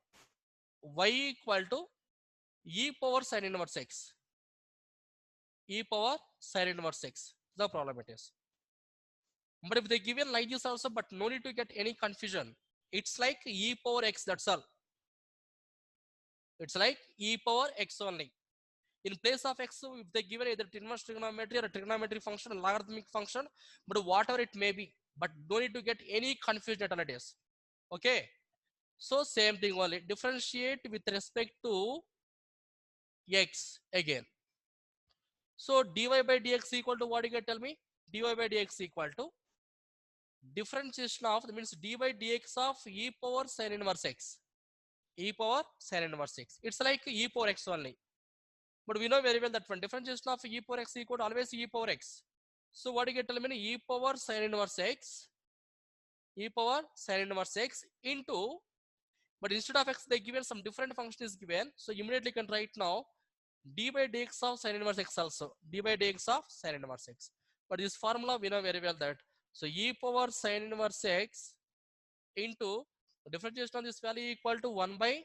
y equal to e power sin inverse x. E power sin inverse x. The problem it is. But if they given like this also, but no need to get any confusion. It's like e power x, that's all. It's like e power x only. In place of x, if they given either inverse trigonometry or a trigonometry function, a logarithmic function, but whatever it may be, but don't need to get any confusion at all it is. Okay. So same thing only. Differentiate with respect to x again. So dy by dx equal to what you can tell me? Dy by dx equal to differentiation of, that means d by dx of e power sin inverse x. E power sin inverse x. It's like e power x only. But we know very well that when differentiation of e power x equal to always e power x. So what you get tell me? E power sin inverse x. E power sin inverse x into, but instead of x they given some different function is given. So immediately can write now d by dx of sin inverse x also. D by dx of sin inverse x. But this formula we know very well that. So e power sin inverse x into differentiation of this value equal to 1 by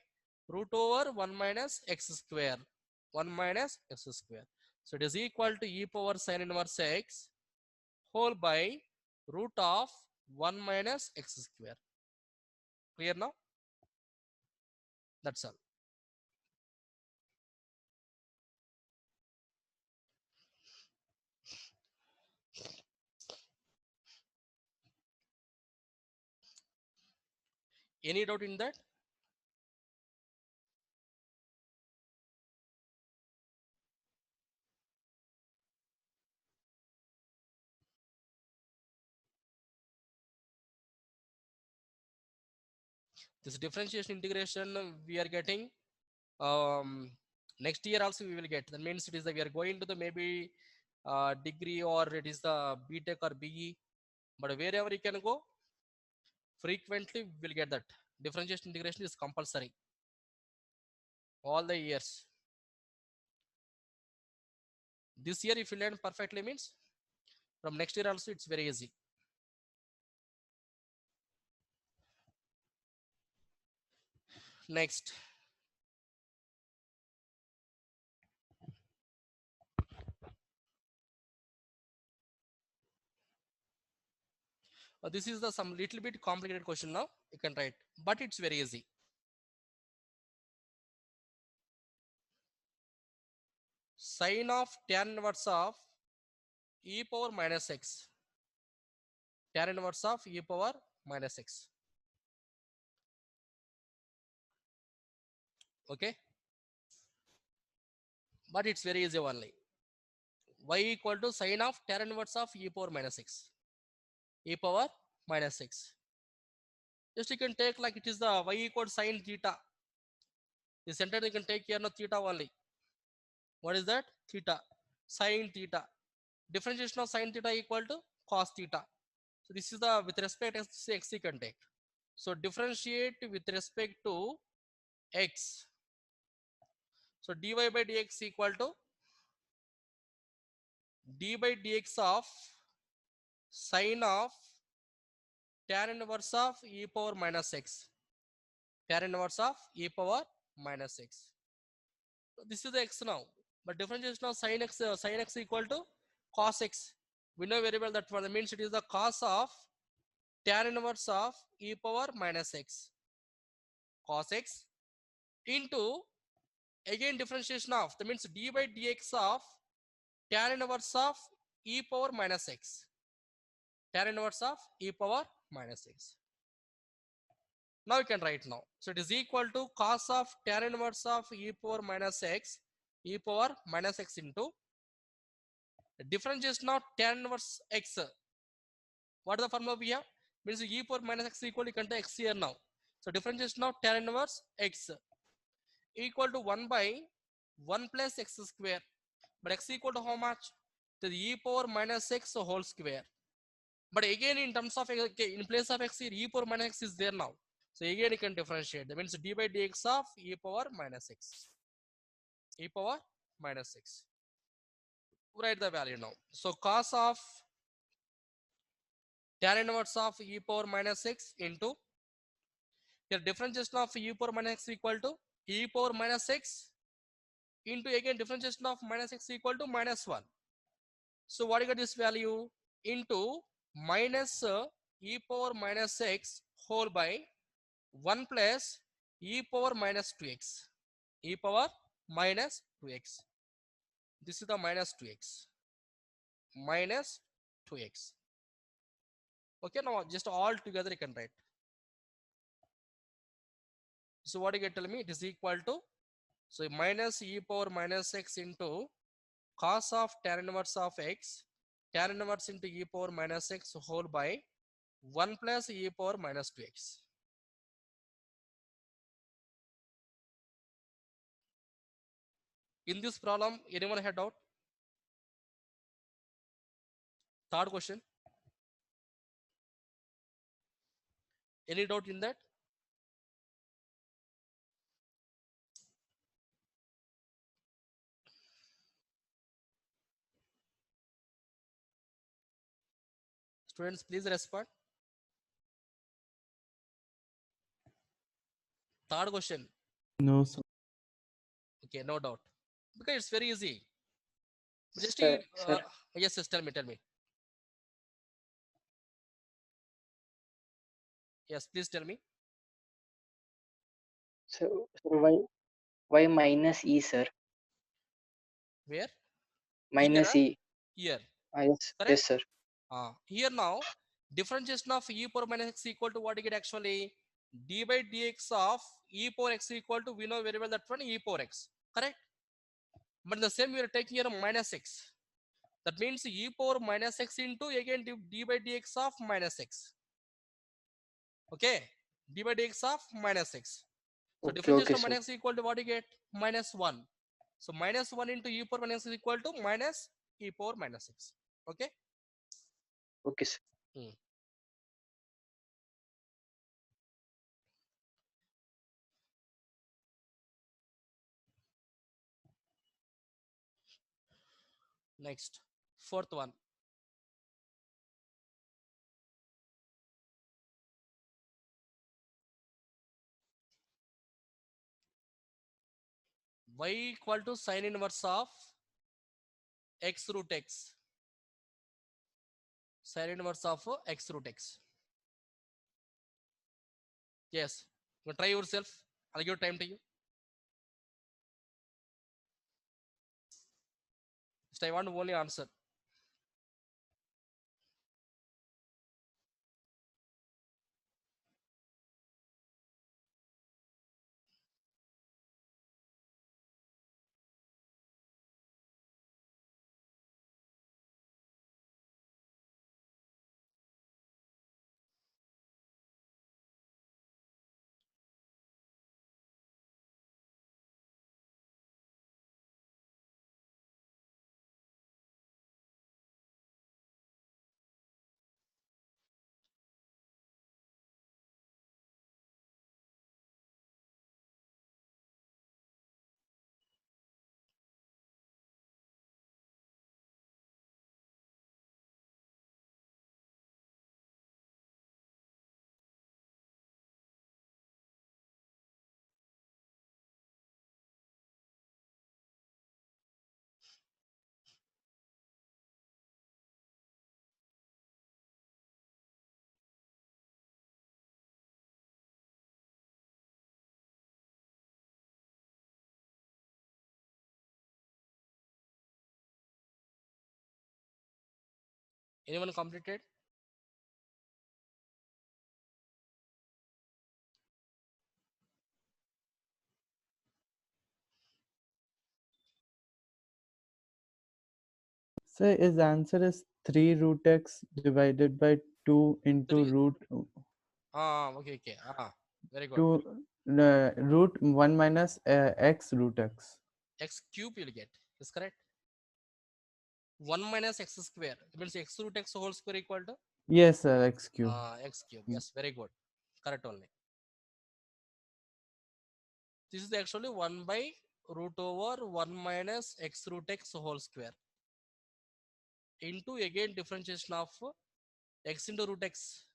root over 1 minus x square. 1 minus x square. So it is equal to e power sin inverse x whole by root of 1 minus x square. Clear now? That's all. Any doubt in that? This differentiation integration we are getting next year also we will get. That means it is that we are going to the maybe degree or it is the BTech or BE, but wherever you can go, frequently we will get that. Differentiation integration is compulsory. All the years. This year if you learn perfectly means from next year also it's very easy. Next. This is the some little bit complicated question now. You can write, but it's very easy. Sine of tan inverse of e power minus x. Tan inverse of e power minus x. Okay. But it's very easy only. Y equal to sine of tan inverse of e power minus x. E power minus x. Just you can take like it is the y equal to sine theta. The center you can take here no theta only. What is that? Theta. Sine theta. Differentiation of sine theta equal to cos theta. So this is the with respect to x you can take. So differentiate with respect to x. So dy by dx equal to d by dx of sine of tan inverse of e power minus x. Tan inverse of e power minus x. So this is the x now. But differentiation of sin x equal to cos x. We know very well that for the means it is the cos of tan inverse of e power minus x. Cos x into again differentiation of that means d by dx of tan inverse of e power minus x. Tan inverse of e power minus x. Now you can write now. So it is equal to cos of tan inverse of e power minus x, e power minus x into differentiation of tan inverse x. What is the formula we have? Means e power minus x equal to you can take x here now. So differentiation of tan inverse x equal to 1 by 1 plus x square. But x equal to how much? To the e power minus x whole square. But again in terms of in place of x here e power minus x is there now. So again you can differentiate. That means d by dx of e power minus x. E power minus x. Write the value now. So cos of tan inverse of e power minus x into here differentiation of e power minus x equal to e power minus x into again differentiation of minus x equal to minus 1. So what you got this value into minus e power minus x whole by 1 plus e power minus 2x. E power minus 2x. This is the minus 2x. Minus 2x. Okay, now just all together you can write. So what you get tell me? It is equal to so minus e power minus x into cos of tan inverse of x, tan inverse into e power minus x whole by 1 plus e power minus 2x. In this problem, anyone had doubt? Third question. Any doubt in that? Students, please respond. Third question. No, sir. Okay, no doubt. Because it's very easy. Just Sir, sir, yes, yes, tell me. Yes, please tell me. so why minus e, sir? Where? Minus Here, e. here. Yes, Correct? yes, sir. Here now, differentiation of e power minus x equal to what you get actually? D by dx of e power x equal to, we know very well that one e power x. Correct? But the same we are taking here minus x. That means e power minus x into again d by dx of minus x. Okay? D by dx of minus x. So Okay, differentiation okay, of sir. minus equal to what you get? Minus 1. So minus 1 into e power minus x equal to minus e power minus x. Okay? Okay, sir. Next, fourth one. Y equal to sine inverse of x root x. Sine inverse of x root x. Yes. You try yourself. I'll give time to you. Just I want only answer. Anyone completed? So his answer is 3 root x divided by 2 into 3. root Okay. Very good. 2 root 1 minus x root x. X cube you'll get. Is correct. 1 minus x square. It means x root x whole square equal to Yes, sir, x cube. x cube. Yes, very good. Correct only. This is actually 1 by root over 1 minus x root x whole square into again differentiation of x into root x,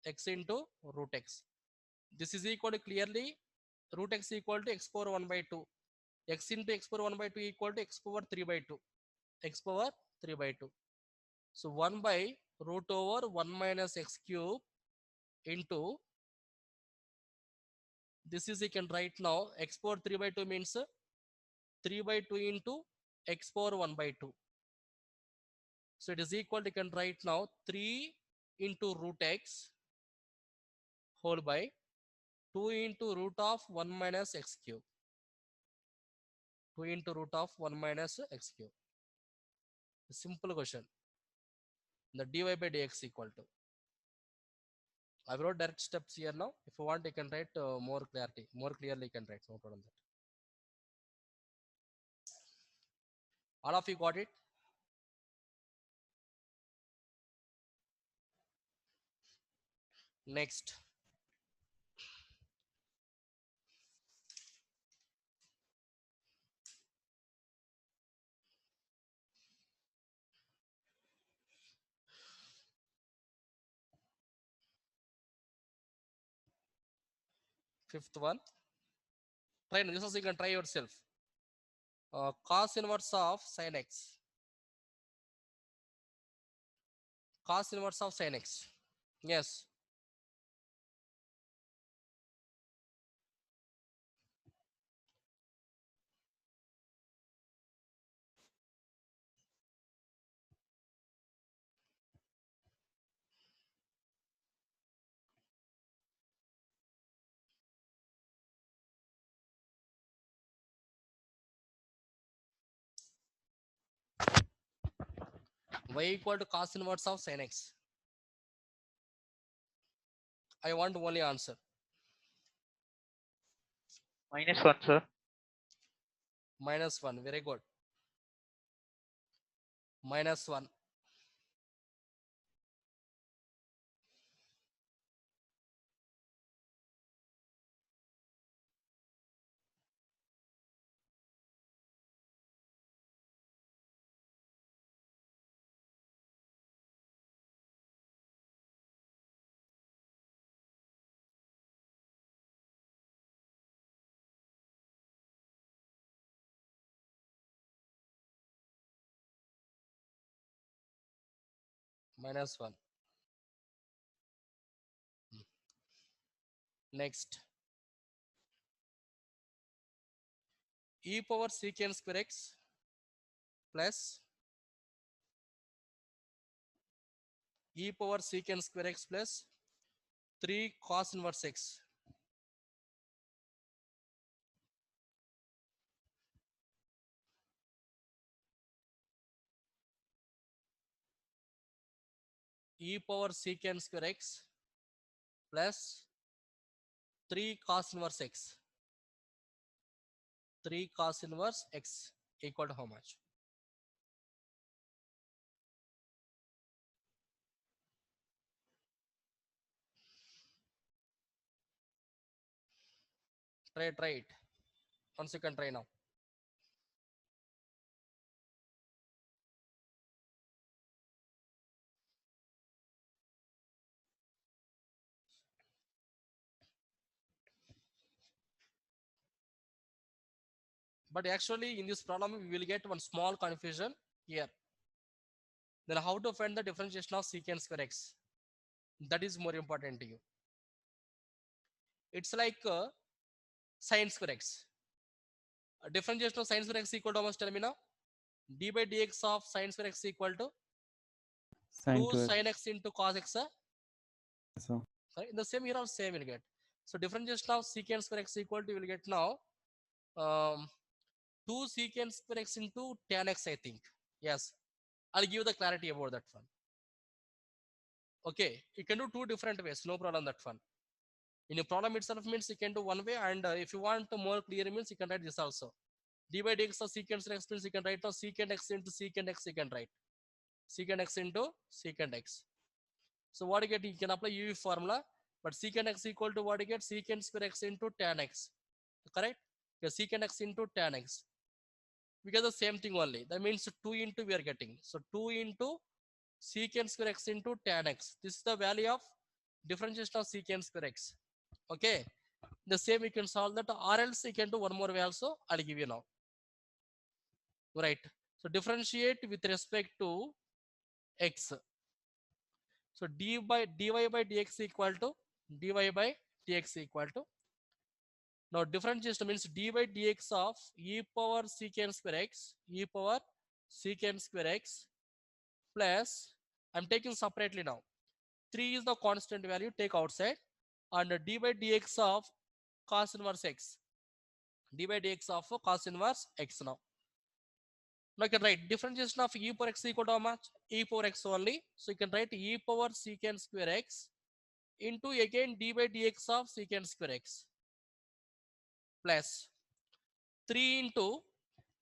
x into root x. This is equal to clearly root x equal to x power 1 by 2. X into x power 1 by 2 equal to x power 3 by 2. X power 3 by 2. So 1 by root over 1 minus x cube into this is you can write now x power 3 by 2 means 3 by 2 into x power 1 by 2. So it is equal to you can write now 3 into root x whole by 2 into root of 1 minus x cube. 2 into root of 1 minus x cube. A simple question. The dy by dx equal to. I wrote direct steps here now. If you want, you can write more clarity. More clearly, you can write. No problem. That. All of you got it? Next. Fifth one. Try this also you can try yourself. Cos inverse of sin x. Cos inverse of sin x. Yes. Y equal to cos inverse of sin x. I want only answer. -1, sir. -1. Very good. -1. -1. Next. E power secant square x plus e power secant square x plus 3 cos inverse x. E power secant square x plus 3 cos inverse x. 3 cos inverse x equal to how much? Try it. Once you can try now. But actually in this problem we will get one small confusion here. Then how to find the differentiation of secant square x? That is more important to you. It's like sin square x. Differentiation of sin square x equal to how much? Tell me now. D by dx of sin square x equal to Sine 2 2x. sin x into cos x. So Right? In the same here also same will get. So differentiation of secant square x equal to you will get now 2 secant square x into tan x, I think. Yes, I'll give you the clarity about that one. Okay, you can do two different ways, no problem that one. In a problem itself means you can do one way, and if you want more clear means you can write this also. D by dx of secant x means you can write now secant x into secant x, you can write. Secant x into secant x. So what you get, you can apply UV formula, but secant x equal to what you get, secant square x into tan x. Correct? Because secant x into tan x. We get the same thing only. That means 2 into we are getting. So 2 into secant square x into tan x. This is the value of differentiation of secant square x. Okay. The same we can solve that, or else you can do one more way also. I'll give you now. Right. So differentiate with respect to x. So dy by dx equal to dy by dx equal to. Now differentiation means dy by dx of e power secant square x, e power secant square x plus, I'm taking separately now. 3 is the constant value, take outside, and d by dx of cos inverse x. D by dx of cos inverse x now. Now you can write differentiation of e power x equal to how much? E power x only. So you can write e power secant square x into again d by dx of secant square x plus 3 into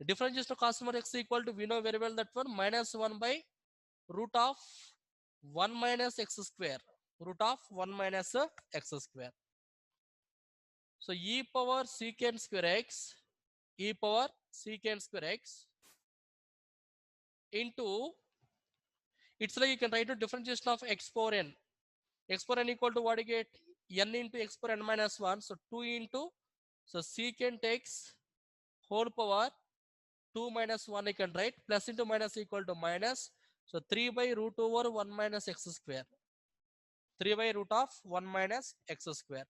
differentiation of cos inverse x equal to, we know very well that one, minus 1 by root of 1 minus x square. Root of 1 minus x square. So e power secant square x, e power secant square x into, it's like you can write a differentiation of x power n. X power n equal to what you get? N into x power n minus 1. So 2 into, so secant x whole power 2 minus 1 you can write, plus into minus equal to minus. So 3 by root over 1 minus x square. 3 by root of 1 minus x square.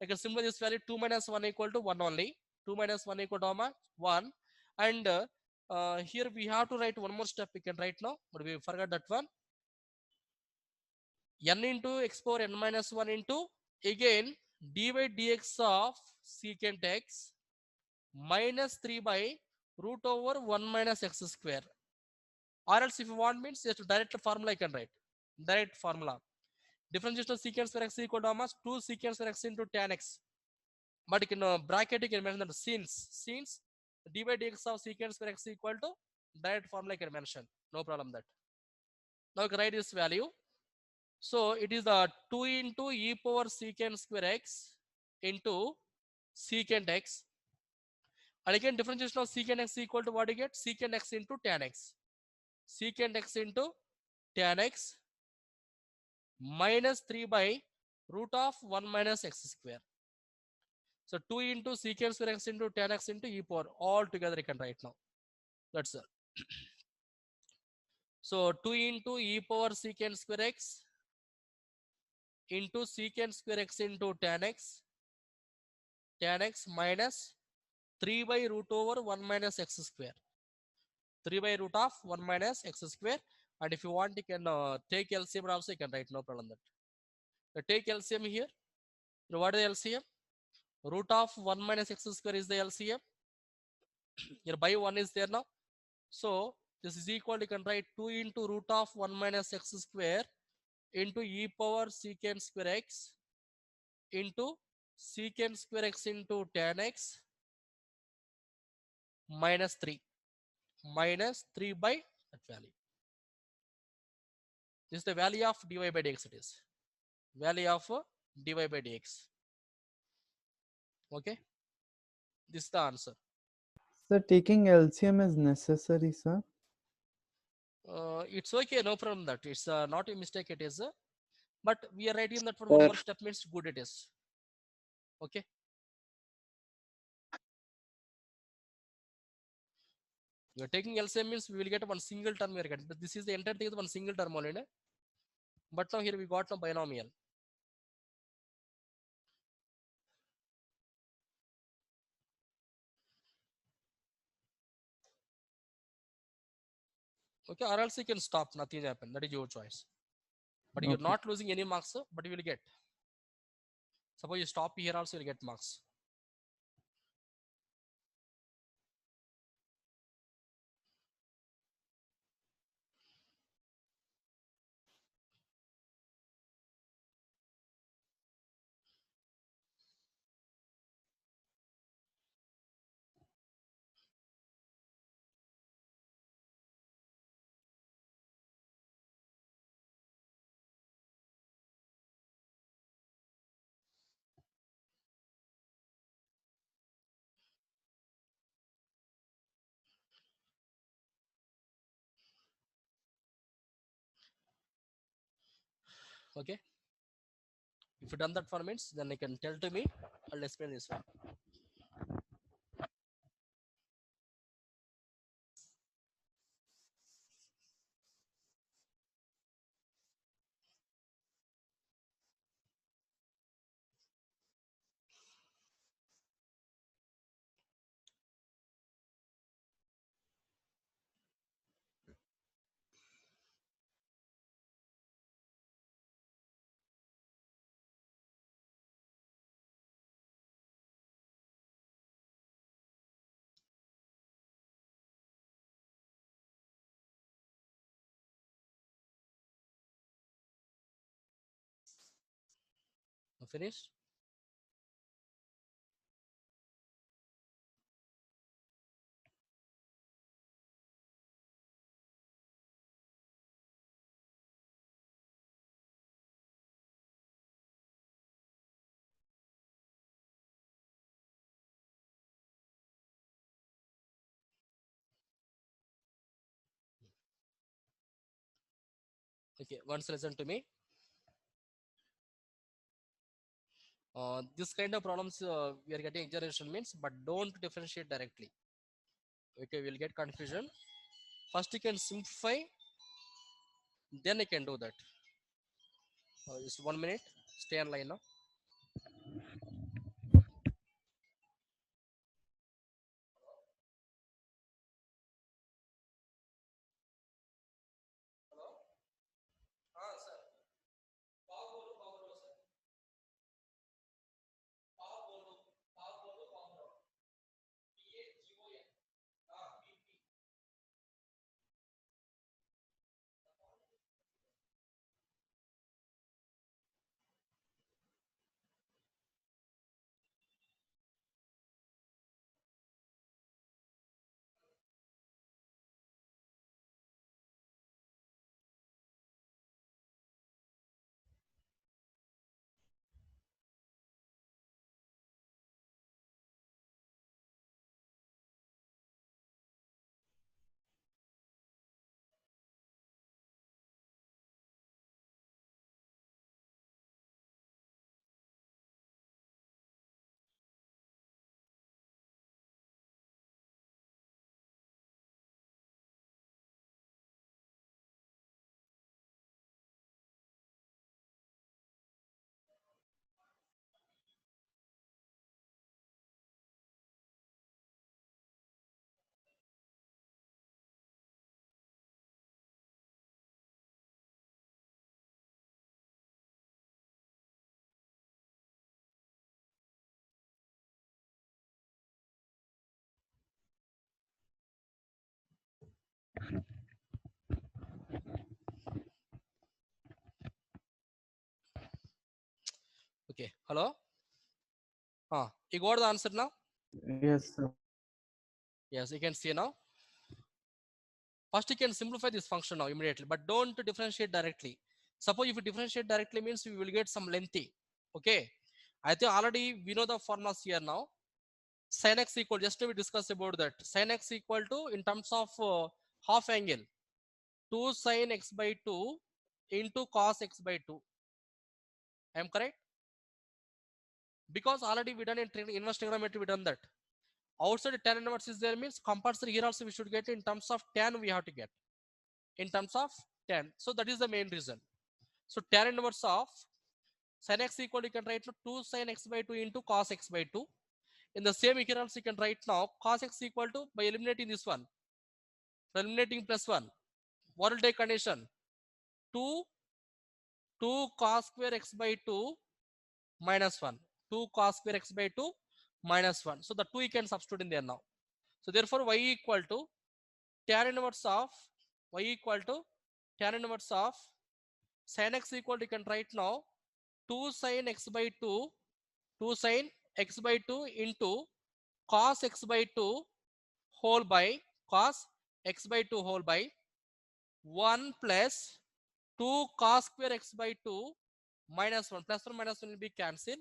I can simply this value 2 minus 1 equal to 1 only. 2 minus 1 equal to how much? 1. And here we have to write one more step we can write now, but we forgot that one. N into x power n minus 1 into again d by dx of secant x minus 3 by root over 1 minus x square. Or else if you want means just direct formula I can write. Direct formula. Differentiation of secant square x equal to how much? 2 secant square x into tan x. But you can bracket you can mention that since d by dx of secant square x equal to direct formula I can mention. No problem that. Now you can write this value. So it is the 2 into e power secant square x into secant x. And again differentiation of secant x equal to what you get? Secant x into tan x. Secant x into tan x minus 3 by root of 1 minus x square. So 2 into secant square x into tan x into e power. All together you can write now. That's all. So 2 into e power secant square x into secant square x into tan x minus 3 by root over 1 minus x square. 3 by root of 1 minus x square. And if you want, you can take LCM also, you can write, no problem that. Take LCM here. You know what is the LCM? Root of 1 minus x square is the LCM. Here by 1 is there now. So this is equal, you can write 2 into root of 1 minus x square into e power secant square x into secant square x into tan x minus 3 by that value. This is the value of dy by dx. It is value of dy by dx. Okay, this is the answer. sir, taking LCM is necessary, sir. It's okay, no problem that it's not a mistake. It is, but we are writing that for Sir. one more step means good it is. Okay. We are taking LCM means we will get one single term we are getting. But this is the entire thing is one single term only. But now here we got no binomial. Okay, or else you can stop, nothing will happen. That is your choice. But you're Okay. not losing any marks, but you will get. Suppose you stop here also, you'll get marks. Okay. If you done that for minutes, then you can tell to me. I'll explain this one. Finish. Okay, once listen to me. This kind of problems we are getting exaggeration means, but don't differentiate directly. Okay, we'll get confusion. First, you can simplify, then you can do that. Just 1 minute. Stay online now. Okay. Hello. You got the answer now? Yes, sir. Yes, you can see now. First, you can simplify this function now immediately, but don't differentiate directly. Suppose if you differentiate directly means we will get some lengthy. Okay. I think already we know the formulas here now. Sin x equal, just we discuss about that. Sin x equal to, in terms of half angle, 2 sin x by 2 into cos x by 2. I am correct? Because already we done in inverse trigonometry, we done that. Outside tan inverse is there means compulsory here also we should get in terms of tan, we have to get in terms of tan. So that is the main reason. So tan inverse of sin x equal, you can write now 2 sin x by 2 into cos x by 2. In the same equals, you can write now cos x equal to, by eliminating this one, eliminating plus 1, What will take condition? 2 cos square x by 2 minus 1. 2 cos square x by 2 minus 1. So the 2 you can substitute in there now. So therefore y equal to tan inverse of y equal to tan inverse of sin x equal to, you can write now 2 sin x by 2 2 sin x by 2 into cos x by 2 whole by cos x by 2 whole by 1 plus 2 cos square x by 2 minus 1. Plus 1 minus 1 will be cancelled,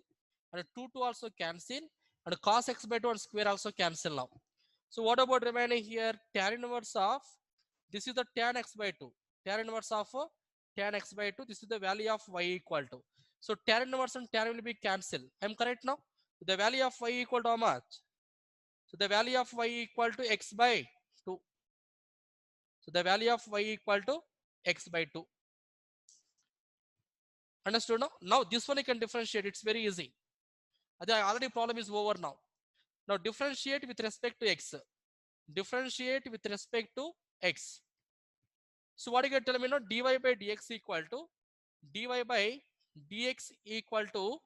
and 2 also cancel, and cos x by 2 and square also cancel now. So what about remaining here? Tan inverse of, this is the tan x by 2. Tan inverse of tan x by 2. This is the value of y equal to. So tan inverse and tan will be cancelled. I'm correct now? The value of y equal to how much? So the value of y equal to x by 2. So the value of y equal to x by 2. Understood now? Now this one you can differentiate. It's very easy. The already problem is over now. Now differentiate with respect to x. Differentiate with respect to x. So what you can tell me now? Dy by dx equal to dy by dx equal to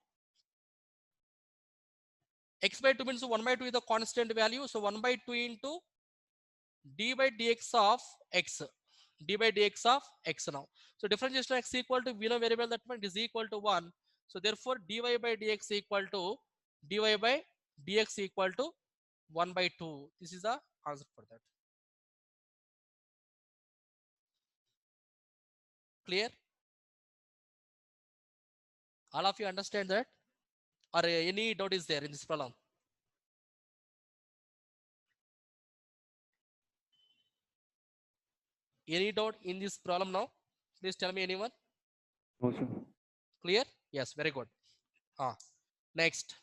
x by 2 means 1 by 2 is the constant value. So 1 by 2 into d by dx of x. D by dx of x now. So differentiation of x equal to, we know very well that point is equal to 1. So therefore dy by dx equal to dy by dx equal to 1 by 2. This is the answer for that. Clear? All of you understand that? Or any doubt is there in this problem? Any doubt in this problem now? Please tell me, anyone? No, sir. Clear? Yes, very good. Next.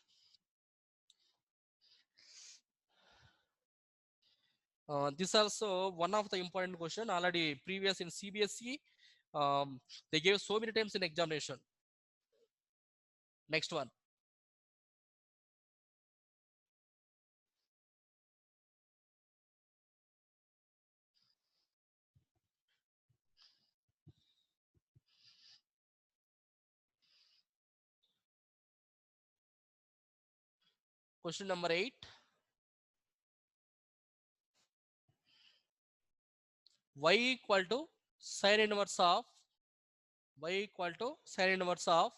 This also one of the important question already previous in CBSE. They gave so many times in examination. Next one. Question number 8. Y equal to sin inverse of sin inverse of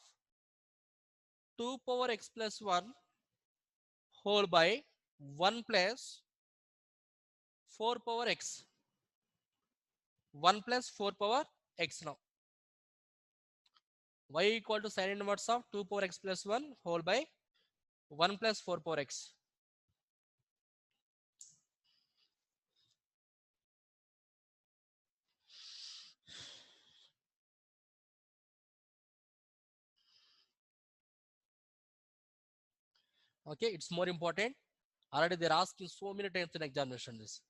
2 power x plus 1 whole by 1 plus 4 power x. 1 plus 4 power x now. Y equal to sin inverse of 2 power x plus 1 whole by 1 plus 4 power x. Okay, it's more important. Already they're asking so many times in examination this.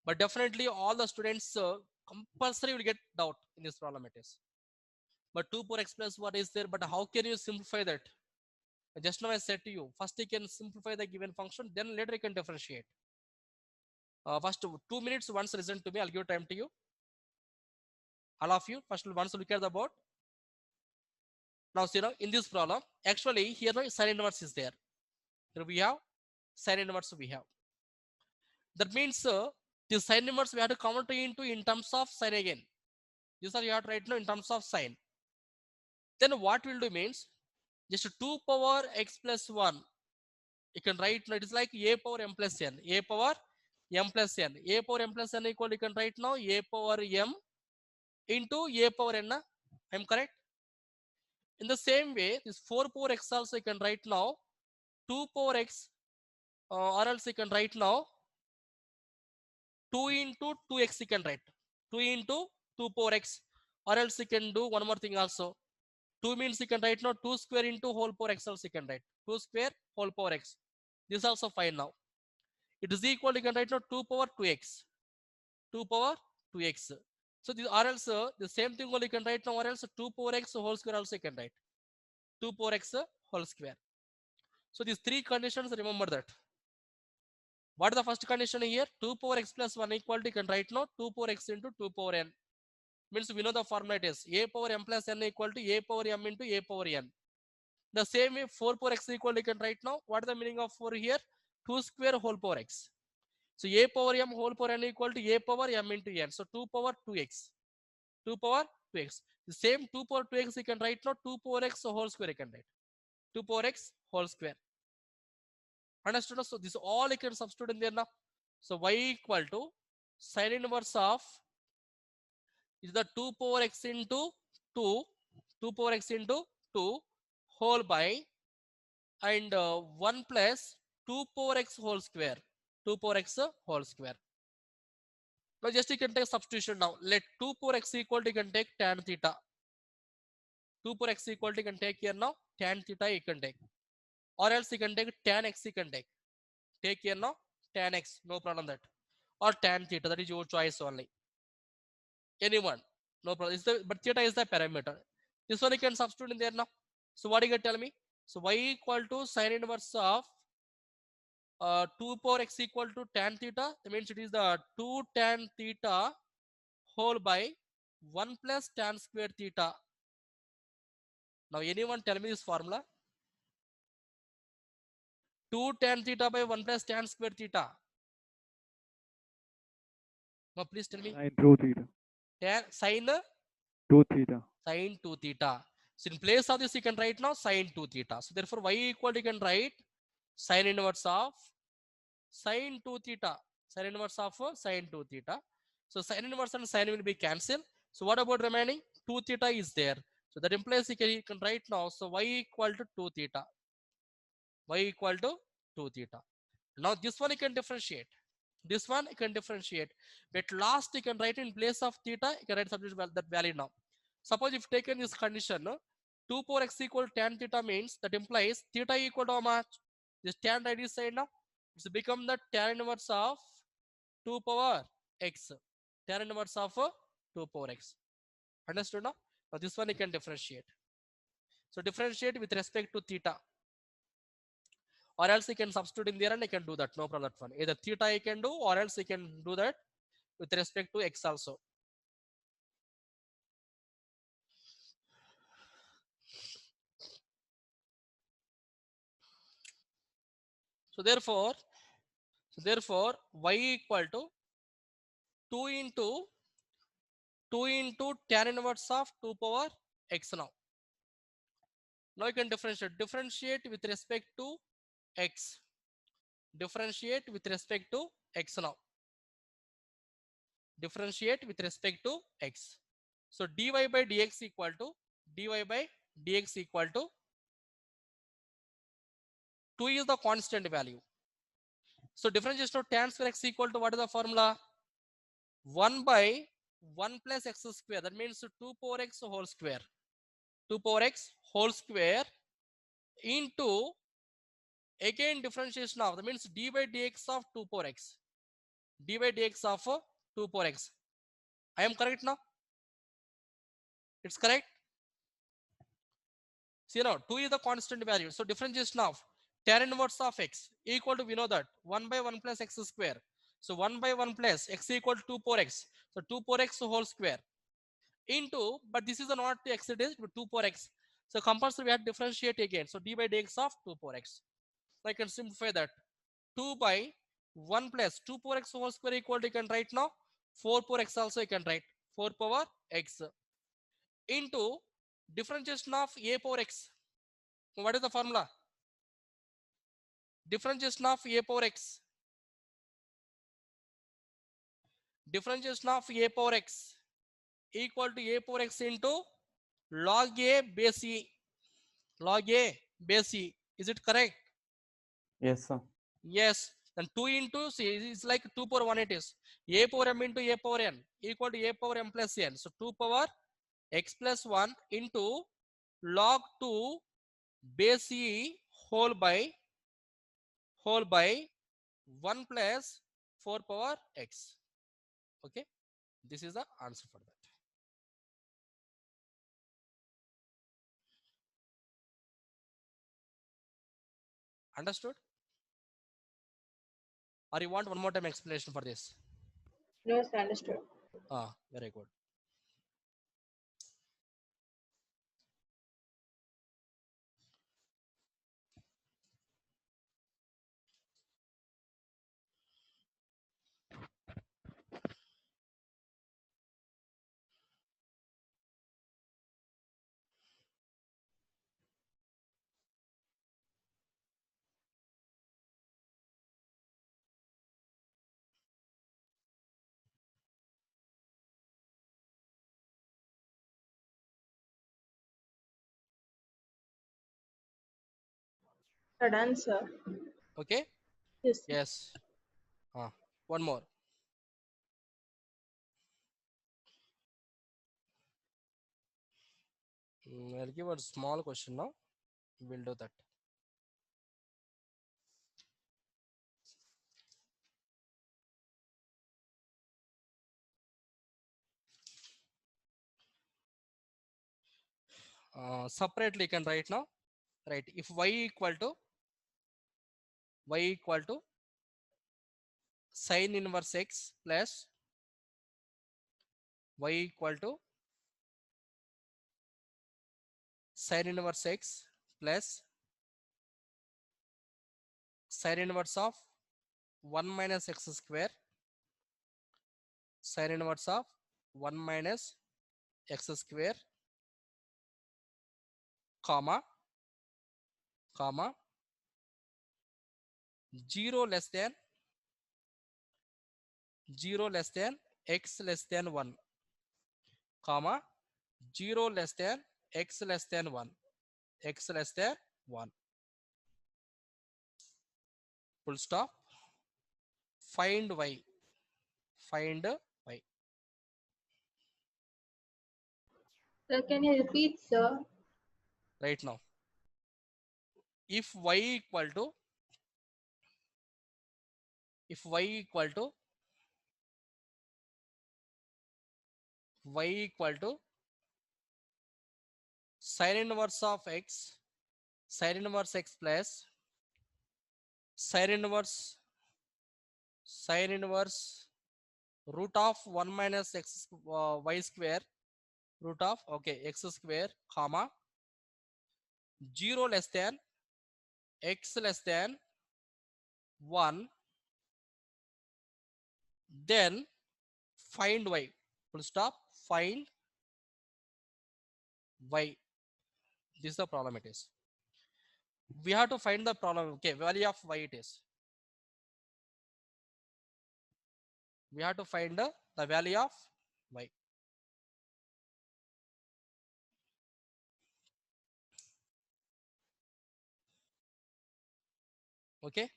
But definitely all the students compulsory will get doubt in this problem it is. But 2 power x plus 1 is there, but how can you simplify that? Just now I said to you, first you can simplify the given function, then later you can differentiate. First 2 minutes, once listen to me, I'll give time to you. All of you, first once look at the board. Now see now in this problem, actually here no sin inverse is there. Here we have sin inverse we have. That means the sin inverse we have to convert into in terms of sin again. This are you have to write now in terms of sin. Then what we'll do means just 2 power x plus 1. You can write now, it is like a power m plus n. A power m plus n. A power m plus n equal, you can write now a power m into a power n. I'm correct? In the same way, this 4 power x also you can write now 2 power x, or else you can write now 2 into 2x you can write. 2 into 2 power x, or else you can do one more thing also. 2 means you can write now 2 square into whole power x also you can write. 2 square whole power x. This also fine now. It is equal, you can write now 2 power 2x. 2 power 2x. So this, or else the same thing only you can write now, or else 2 power x whole square also you can write. 2 power x whole square. So these three conditions, remember that. What is the first condition here? 2 power x plus 1 equal to, you can write now 2 power x into 2 power n. Means we know the formula it is a power m plus n equal to a power m into a power n. The same way 4 power x equal you can write now. What is the meaning of 4 here? 2 square whole power x. So a power m whole power n equal to a power m into n. So 2 power 2x. 2 power 2x. The same 2 power 2x you can write now. 2 power x whole square you can write. 2 power x whole square. Understood? So this all you can substitute in there now. So y equal to sin inverse of is the 2 power x into 2. 2 power x into 2 whole by and 1 plus 2 power x whole square. 2 power x whole square. Now just you can take substitution now. Let 2 power x equal to you can take tan theta. 2 power x equal to you can take here now tan theta you can take. Or else you can take tan x you can take. Take here now tan x, no problem that. Or tan theta, that is your choice only. Anyone, no problem. But theta is the parameter. This one you can substitute in there now. So what you can tell me? So y equal to sin inverse of 2 power x equal to tan theta. That means it is the 2 tan theta whole by 1 plus tan square theta. Now anyone tell me this formula? 2 tan theta by 1 plus tan square theta. Now please tell me. Sine 2 theta. Tan sin 2 theta. sin 2 theta. So in place of this you can write now sin 2 theta. So therefore y equal to you can write sin inverse of sin 2 theta. Sin inverse of sin 2 theta. So sin inverse and sin will be cancelled. So what about remaining? 2 theta is there. So that implies you can write now. So y equal to 2 theta. Y equal to 2 theta. Now this one you can differentiate. This one you can differentiate. But last you can write in place of theta, you can write substitute that value now. Suppose if taken this condition, 2 power x equal tan theta means that implies theta equal to how much? This tan right is side now. It's become the tan inverse of 2 power x. Tan inverse of 2 power x. Understood now? Now this one you can differentiate. So differentiate with respect to theta. Or else you can substitute in there and you can do that. No problem that one. Either theta you can do or else you can do that with respect to x also. So therefore y equal to 2 into tan inverse of 2 power x now. Now you can differentiate with respect to x. Differentiate with respect to x now. Differentiate with respect to x. So dy by dx equal to 2 is the constant value. So differentiation of tan square x equal to what is the formula? 1 by 1 plus x square. That means 2 power x whole square. 2 power x whole square into again differentiation of, that means d by dx of 2 power x. D by dx of 2 power x. I am correct now? It's correct? See now, 2 is the constant value. So differentiation of tan inverse of x equal to, we know that 1 by 1 plus x square. So 1 by 1 plus x equal to 2 power x. So 2 power x whole square into, but this is not x, it is 2 power x. So compulsory we have to differentiate again. So d by dx of 2 power x. So I can simplify that. 2 by 1 plus 2 power x whole square equal to, you can write now 4 power x also you can write 4 power x into differentiation of a power x. What is the formula? Differentiation of a power x. Differentiation of a power x equal to a power x into log a base e. Log a base e. Is it correct? Yes, sir. Yes. Then 2 into c is like 2 power 1 it is. A power m into a power n equal to a power m plus n. So 2 power x plus 1 into log 2 base e whole by 1 plus 4 power x. Okay. This is the answer for that. Understood? Or you want one more time explanation for this? No, sir, understood. Very good. Done, sir. Okay. Yes. Sir. Yes. One more. I'll give a small question now. We'll do that. Separately you can write now. Right. If y equal to sin inverse x plus y equal to sin inverse x plus sin inverse of 1 minus x square, sin inverse of 1 minus x square, comma 0 less than x less than 1, comma 0 less than x less than 1, x less than 1, full stop. Find y. Sir, can you repeat, sir? Right now, if y equal to sin inverse of x, sin inverse x plus sin inverse root of 1 minus x y square, root of x square, comma 0 less than x less than 1, then find y, full stop. Find y. This is the problem. It is, we have to find the problem. Okay, value of y it is, we have to find the value of y. Okay,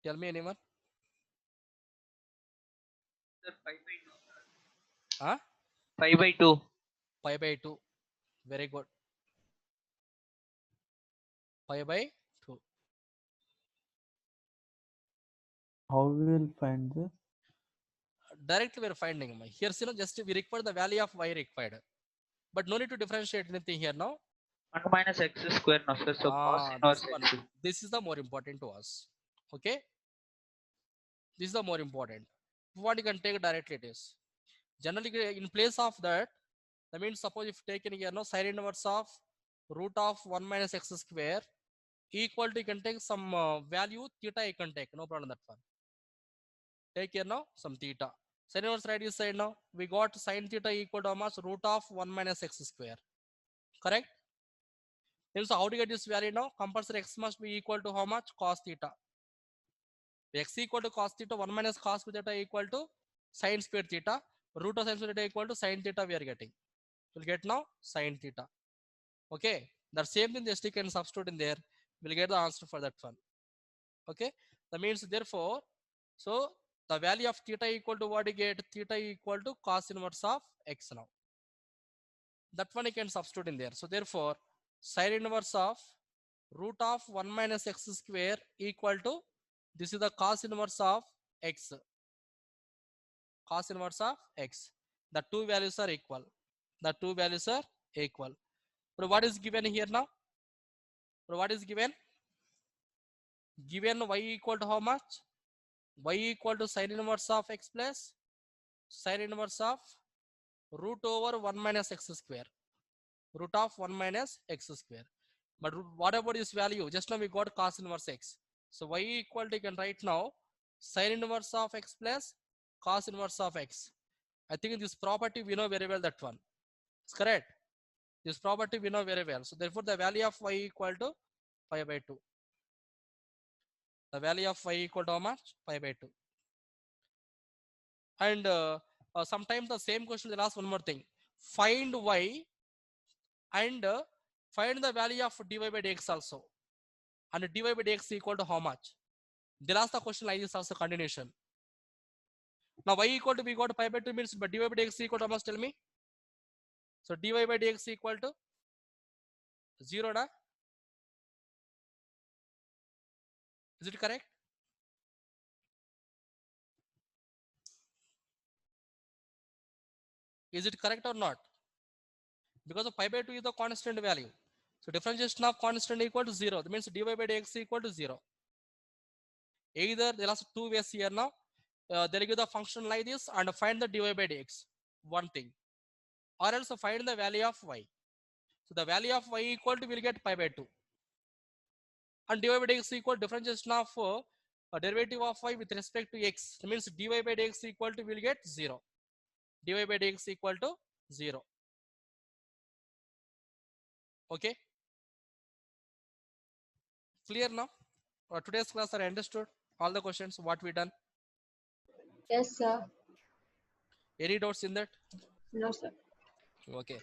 tell me anyone. Sir, 5 by 2. Huh? 5 by 2. Pi by 2. Very good. Pi by 2. How we will find this? Directly we are finding here. Just we require the value of y required, but no need to differentiate anything here now. 1 minus x square, no sir. So cos inverse x. This is the more important to us. Okay, this is the more important. What you can take directly it is. Generally, in place of that, that means suppose if taken here no sin inverse of root of 1 minus x square equal to, you can take some value theta, you can take, no problem that one. Take here now some theta. Sin inverse right is side now. We got sin theta equal to how much? Root of 1 minus x square. Correct? Then so how to get this value now? Compulsory x must be equal to how much? Cos theta. X equal to cos theta, 1 minus cos theta equal to sin square theta. Root of sin square theta equal to sin theta we are getting. We'll get now sin theta. Okay. The same thing just you can substitute in there. We'll get the answer for that one. Okay. That means therefore, so the value of theta equal to what you get? Theta equal to cos inverse of x now. That one you can substitute in there. So therefore, sin inverse of root of 1 minus x square equal to, this is the cos inverse of x. Cos inverse of x. The two values are equal. The two values are equal. But what is given here now? But what is given? Given y equal to how much? Y equal to sin inverse of x plus sin inverse of root over 1 minus x square. Root of 1 minus x square. But what about this value? Just now we got cos inverse x. So y equal to, you can write now sin inverse of x plus cos inverse of x. I think this property we know very well, that one. It's correct. This property we know very well. So therefore the value of y equal to pi by 2. The value of y equal to how much? Pi by 2. And sometimes the same question they'll ask one more thing. Find y and find the value of dy by dx also. And dy by dx equal to how much? They'll ask the question like this also continuation. Now y equal to we got pi by 2 means, but dy by dx equal to how much, tell me? So dy by dx equal to 0 na? Is it correct? Is it correct or not? Because of pi by 2 is the constant value. So differentiation of constant equal to 0. That means dy by dx equal to 0. Either there are two ways here now. They'll give the function like this and find the dy by dx. One thing. Or else find the value of y. So the value of y equal to will get pi by 2. And dy by dx equal differentiation of a derivative of y with respect to x. That means dy by dx equal to will get 0. dy by dx equal to 0. Okay. Clear now? Today's class are understood all the questions what we done. Yes, sir. Any doubts in that? No, sir. Okay.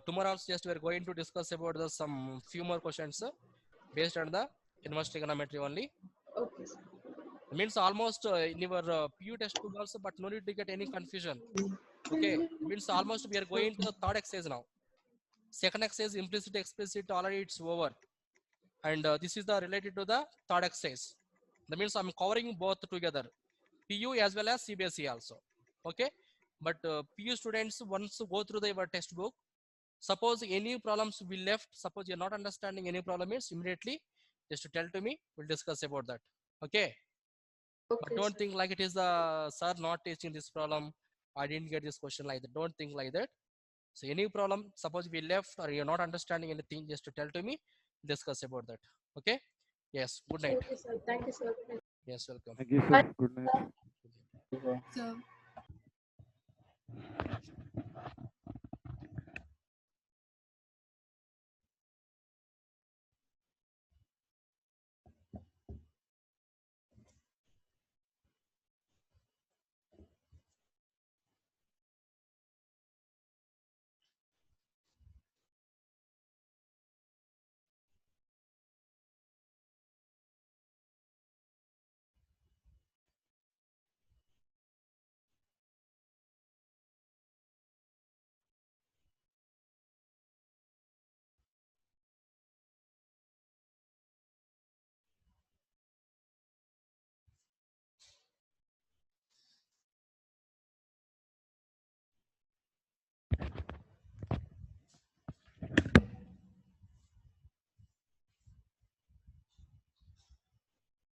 Tomorrow also just we are going to discuss about the some few more questions based on the inverse trigonometry only. Okay, sir. Means almost in your PU test book also, but no need to get any confusion. Okay. Means almost we are going to the third exercise now. Second exercise implicit explicit already it's over. And this is the related to the third exercise. That means I'm covering both together, PU as well as CBSE also. Okay. But PU students once go through your textbook, suppose any problems we left, suppose you're not understanding any problem is immediately just tell to me, we'll discuss about that. Okay. But Okay, don't sir. think like it is the sir not teaching this problem, I didn't get this question like that. Don't think like that. So any problem, suppose we left or you're not understanding anything, just to tell to me, discuss about that. Okay. Yes. Good night. Okay, sir. Thank you, sir. Yes. Welcome. Thank you, sir. Good night. Sir.